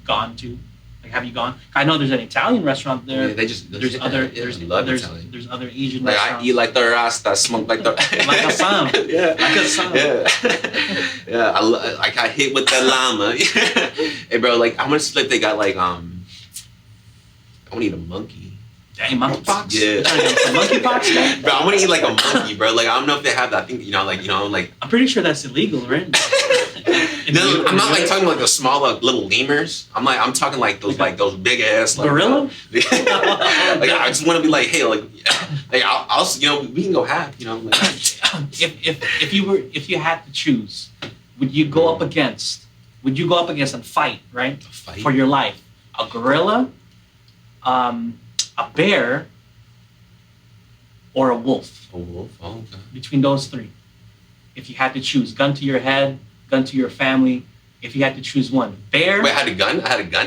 gone to. Like, have you gone? I know there's an Italian restaurant there. Yeah, There's other Asian like restaurants. I eat like the Rasta, smoke like the Like a Sam. Yeah, Like a Sam. yeah, yeah. I got hit with the llama. Hey, bro, like I want to see like they got like I want to eat a monkey. Dang, monkeypox. Yeah. Monkeypox. Yeah. Bro, I want to eat like a monkey, bro. Like I don't know if they have that. I think like. I'm pretty sure that's illegal, right? No, I'm not like talking like the small like, little lemurs. I'm talking like those big ass like, gorilla. Like I just want to be like, hey, like I'll we can go half, Like, if you had to choose, would you go up against and fight, right? Fight? For your life, a gorilla, a bear, or a wolf? A wolf. Oh, okay. Between those three, if you had to choose, gun to your head, gun to your family. If you had to choose one, bear. Wait, I had a gun.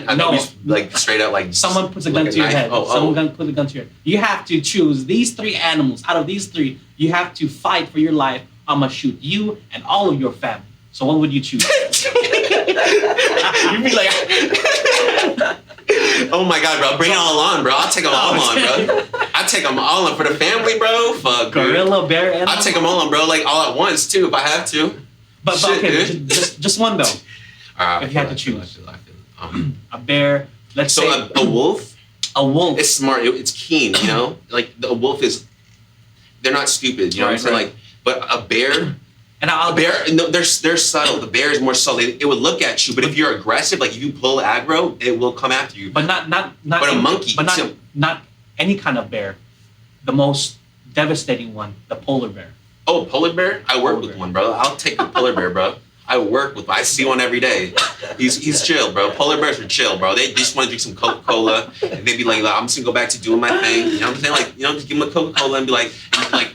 I No. thought we just, like straight out like Someone puts a gun like to your knife. head. Someone puts a gun to your head. You have to choose these three animals. Out of these three, you have to fight for your life. I'm gonna shoot you and all of your family. So what would you choose? You'd be like, oh my god, bro, bring it all on, bro. I'll take them all on, bro. I take them all on for the family, bro. Fuck, Gorilla, bear, and I'll take them all on, bro. Like all at once too, if I have to. But Shit, okay, dude. just one though. If you had to choose. I feel. A bear. Let's So say a wolf. a wolf. It's smart. It's keen. Like a wolf is. They're not stupid. You know what I'm saying? Right. Like, but a bear. And I'll A bear, no, they're subtle. The bear is more subtle. It would look at you, but if you're aggressive, like if you pull aggro, it will come after you. But not. But a monkey, But so- not any kind of bear. The most devastating one, the polar bear. Oh, polar bear? I work Polar with bear. one, bro. I'll take a polar bear, bro. I work with one. I see one every day. He's chill, bro. Polar bears are chill, bro. They just want to drink some Coca-Cola, and they be like, I'm just gonna go back to doing my thing. You know what I'm saying? Like, just give them a Coca-Cola and be like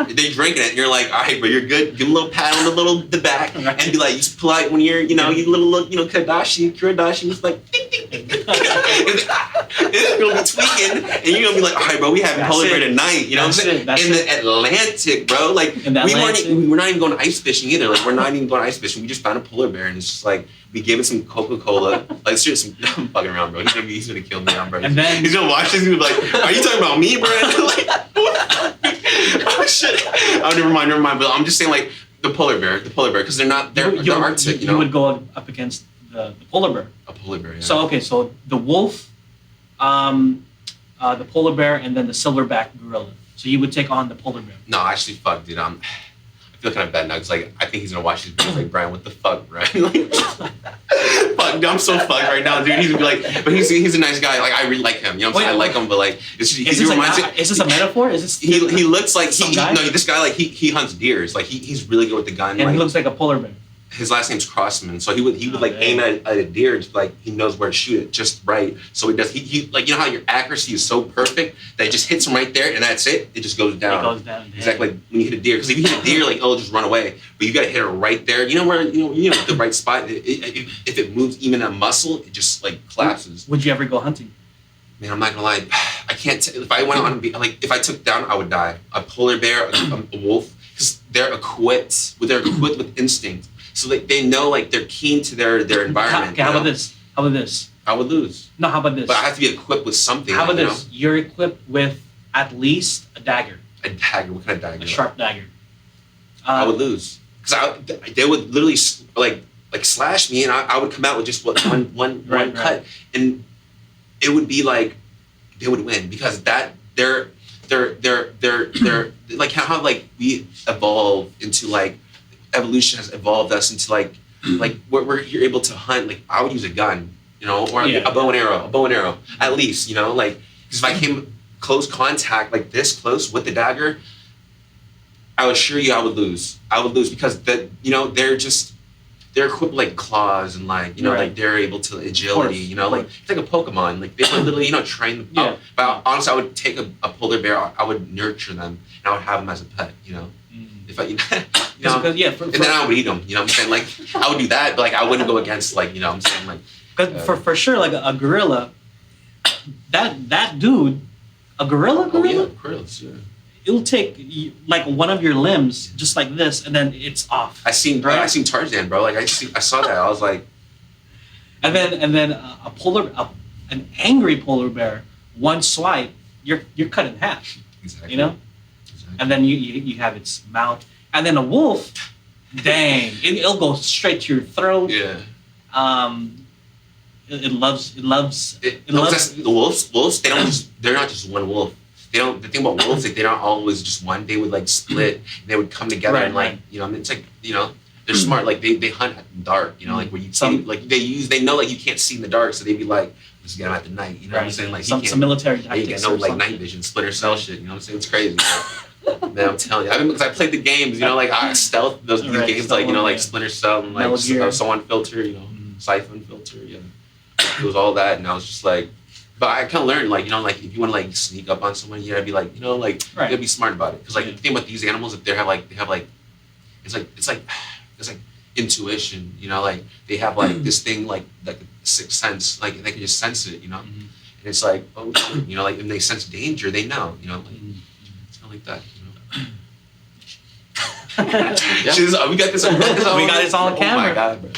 they drinking it, and you're like, all right, bro, you're good. Give them a little pat on the back, and be like, you just pull out when you're, you little, Kuradashi, it's like, ding, ding, ding, ding. It's gonna be tweaking, and you're gonna be like, all right, bro, we having polar bear tonight. You know what I'm saying? In the Atlantic, bro. Like, we're not even going ice fishing either. Like, we're not even going ice fishing. We just found a polar bear, and it's just like we gave it some Coca-Cola. Like, seriously, I'm fucking around, bro. He's gonna kill me now, bro. And then He's gonna watch this and be like, "Are you talking about me, bro?" Like, oh shit. Oh, never mind. But I'm just saying, like the polar bear, because they're Arctic. You would go up against the polar bear. A polar bear. Yeah. So the wolf, the polar bear, and then the silverback gorilla. So you would take on the polar bear. No, actually, fuck, dude. I feel kind of bad now because like I think he's gonna watch these videos like Brian, what the fuck, Brian? Like, fuck, dude, I'm so fucked right now, dude. He's gonna be like, but he's a nice guy. Like I really like him. You know what I'm saying? I like him, but like Is this a metaphor? Is this he looks like guy? This guy like he hunts deers. Like he's really good with the gun. And like, he looks like a polar bear. his last name's Crossman, so he would aim at a deer, just like he knows where to shoot it just right. So he does. He like how your accuracy is so perfect that it just hits him right there, and that's it. It just goes down. It goes down. Exactly like when you hit a deer, because if you hit a deer, like it'll just run away. But you gotta hit it right there. You know where the right spot. If it moves even a muscle, it just like collapses. Would you ever go hunting? Man, I'm not gonna lie. I can't. If I went on, if I took down, I would die. A polar bear, a wolf, because they're equipped with instinct. So they know, like, they're keen to their environment. Okay, how about this? I would lose. No, how about this? But I have to be equipped with something. How about this? You're equipped with at least a dagger. A dagger? What kind of dagger? A sharp dagger. I would lose. Because they would literally, like slash me, and I would come out with just one cut. And it would be like, they would win. Because they're like, how like, we evolve into, like, evolution has evolved us into like you're able to hunt. Like I would use a gun, or a bow and arrow at least, like because if I came close contact like this close with the dagger, I assure you I would lose because they're equipped like claws and like like they're able to agility, like it's like a Pokemon, like they would literally train them. But honestly, I would take a polar bear, I would nurture them and I would have them as a pet, if I, and then I would eat them. You know what I'm saying? Like I would do that, but like I wouldn't go against like I'm saying like. Because for sure, like a gorilla, that dude, a gorilla. Oh yeah, gorillas. Yeah. It'll take like one of your limbs, just like this, and then it's off. I seen Tarzan, bro. Like I saw that. I was like. And then a An angry polar bear, one swipe, you're cut in half. Exactly. You know, Exactly. and then you have its mouth, and then a wolf, dang, it'll go straight to your throat. Yeah. It loves The wolves. They're not just one wolf. They don't. The thing about wolves, like, they're not always just one. They would like split. They would come together Right, and like right. it's like they're smart. Like they hunt at the dark. Like where you like they know like you can't see in the dark, so they'd be like, let's get them at the night. You know what I'm saying? Like some military tactics. you get no or like something. night vision, splinter cell shit. You know what I'm saying? It's crazy. Man, I'm telling you. Because I played the games. Like I stealth these Right, games stealth, like like yeah. Splinter Cell and Metal like Gear. Someone Filter. Siphon Filter. Yeah. It was all that, and I was just like. But I kind of learned, like, like, if you want to, like, sneak up on someone, you gotta be, like, like, Right. you gotta be smart about it. Because, like, Yeah. the thing about these animals, if they have, like, it's like intuition, like, they have, like, this thing, like a sixth sense, like, they can just sense it, Mhm. And it's like, oh, like, when they sense danger, they know, like, Mhm. it's kind of like that, Yeah. Jeez, we got this on We got this on Oh, camera. my God, bro.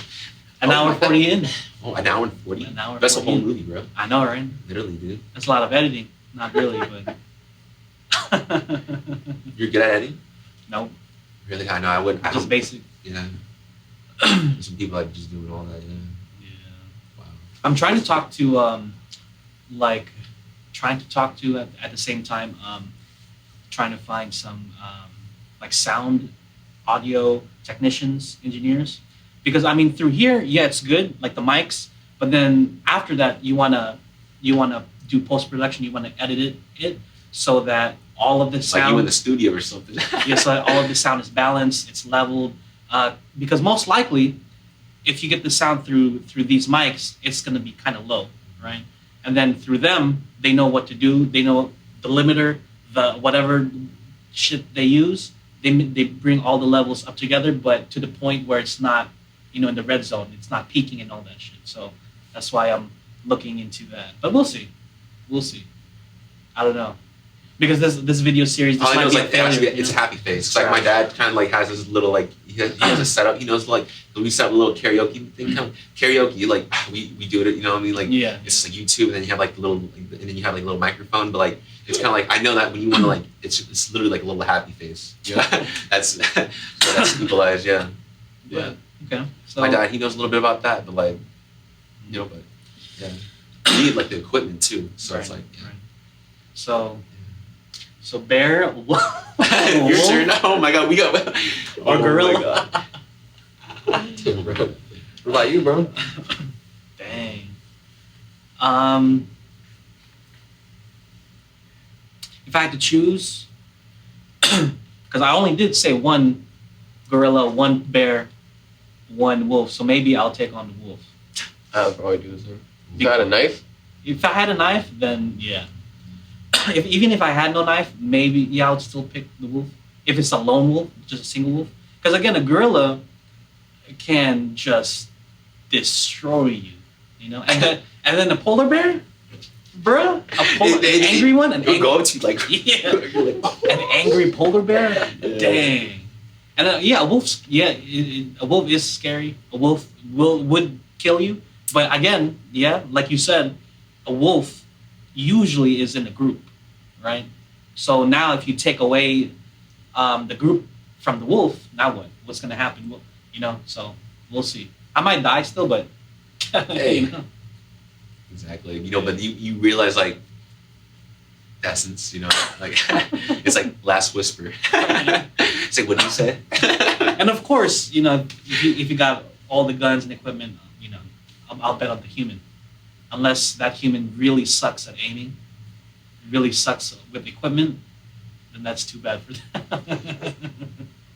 An hour 40 in. Oh, an hour and 40? An hour That's a 40 whole in. movie, bro. I know, right? Literally, dude. That's a lot of editing. Not really, but. You're good at editing? No, Really? I know, I wouldn't. just basic. Yeah. Some people like just doing all that, yeah. Yeah. Wow. I'm trying to talk to at the same time trying to find some like sound audio technicians, engineers, because I mean through here, yeah, it's good, like the mics, but then after that you wanna do post production, you wanna edit it so that all of the sound, Like you in the studio or something. yeah, so that all of the sound is balanced, it's leveled, because most likely, if you get the sound through these mics, it's going to be kind of low, right? And then through them, they know what to do. They know the limiter, the whatever shit they use. They bring all the levels up together, but to the point where it's not, in the red zone. It's not peaking and all that shit. So that's why I'm looking into that. But we'll see. I don't know. Because this video series, this All I know might is be a like failure. it's a happy face. It's Right. like my dad kind of like has this little like he has a setup. He knows like we set up a little karaoke thing. Karaoke like we do it. You know what I mean? Like Yeah. it's like YouTube, and then you have like and then you have like a little microphone. But like it's kind of like I know that when you want to like it's literally like a little happy face. Yeah, that's people eyes. Yeah. Yeah. Okay. So My dad, he knows a little bit about that, but like but yeah, you need like the equipment too. So it's Right, like yeah. right. So bear, Your turn. Oh my God, we got. Or gorilla. Oh my God. Bro. What about you, bro? Dang. If I had to choose, because I only did say one gorilla, one bear, one wolf, so maybe I'll take on the wolf. I would probably do the same. If you had a knife, If I had a knife, then yeah. Even if I had no knife, maybe yeah, I would still pick the wolf. If it's a lone wolf, just a single wolf. Because again, a gorilla can just destroy you, And then a polar bear, bro, an angry one, It would go to like. yeah, an angry polar bear, dang. And a wolf, a wolf is scary. A wolf would kill you, but again, yeah, like you said, a wolf usually is in a group, right? So now if you take away the group from the wolf, now what? What's gonna happen? Well, so we'll see. I might die still, but Hey. Exactly. But you realize like essence, like it's like last whisper. It's like what do you say? And of course, if you got all the guns and equipment, I'll bet on the human. Unless that human really sucks at aiming, really sucks with equipment, then that's too bad for them.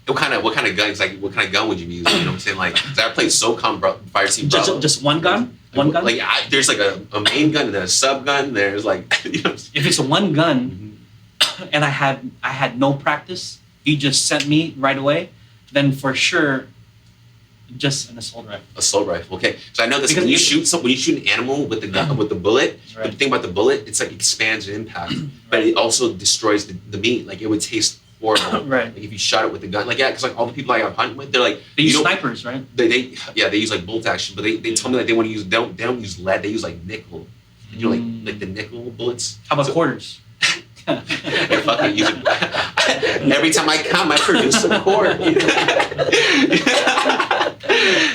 What kind of guns? Like what kind of gun would you use? You know what I'm saying? Like 'cause I played SOCOM Fire Team Bravo. Just one gun? One gun? Like there's like a main gun and then a sub gun. There's like If it's a one gun, and I had no practice, you just sent me right away, then for sure, just an assault rifle. assault rifle. Okay, so I know this Because when you shoot an animal with the gun with the bullet. Right. But the thing about the bullet, it's like expands the impact, but it also destroys the meat. Like it would taste horrible. Right. Like if you shot it with the gun, like because like all the people I hunt with, they're like They use you don't- snipers, right? They use like bolt action, but they tell me that they want to use they don't use lead. They use like nickel. You know, like the nickel bullets. How about quarters? I fucking use it. Every time I come, I produce a quart.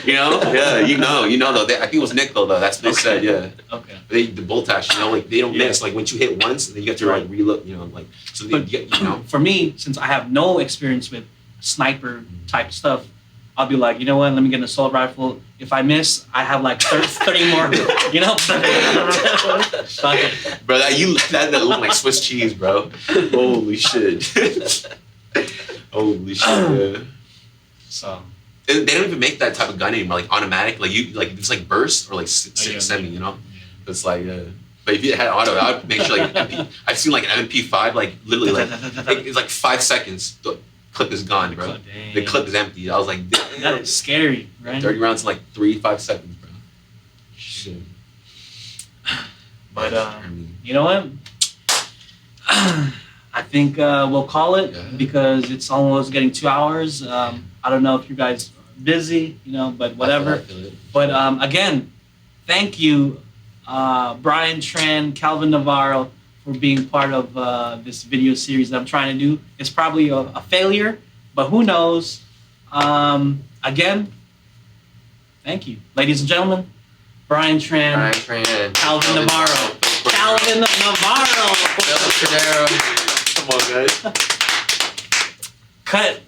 You know? Yeah, you know though. I think it was nickel though. That's what they said. Yeah. Okay. The bolt action, you know, like they don't miss. Like once you hit once, and then you have to like reload. You know, like so. They, you know. For me, since I have no experience with sniper type stuff, I'll be like, you know what? Let me get an assault rifle. If I miss, I have like 30 more. You know. Fuck it. Bro, that look like Swiss cheese, bro. Holy shit. Holy shit. Yeah. So. They don't even make that type of gun anymore, like automatic. Like you, like it's like burst or like semi, you know. It's like, but if you had auto, I would make sure like I've seen like an MP5, like literally like it's like 5 seconds. The clip is gone, bro. The clip is empty. I was like, damn. That is scary, right? 30 rounds in like 3-5 seconds, bro. Shit. But you know what? I think we'll call it because it's almost getting 2 hours. I don't know if you guys are busy, you know, but whatever. I feel it. But again, thank you, Brian Tran, Kelvin Navarro, for being part of this video series that I'm trying to do. It's probably a failure, but who knows? Again, thank you. Ladies and gentlemen, Brian Tran, Kelvin Navarro. Kelvin Navarro! Come on, guys. Cut.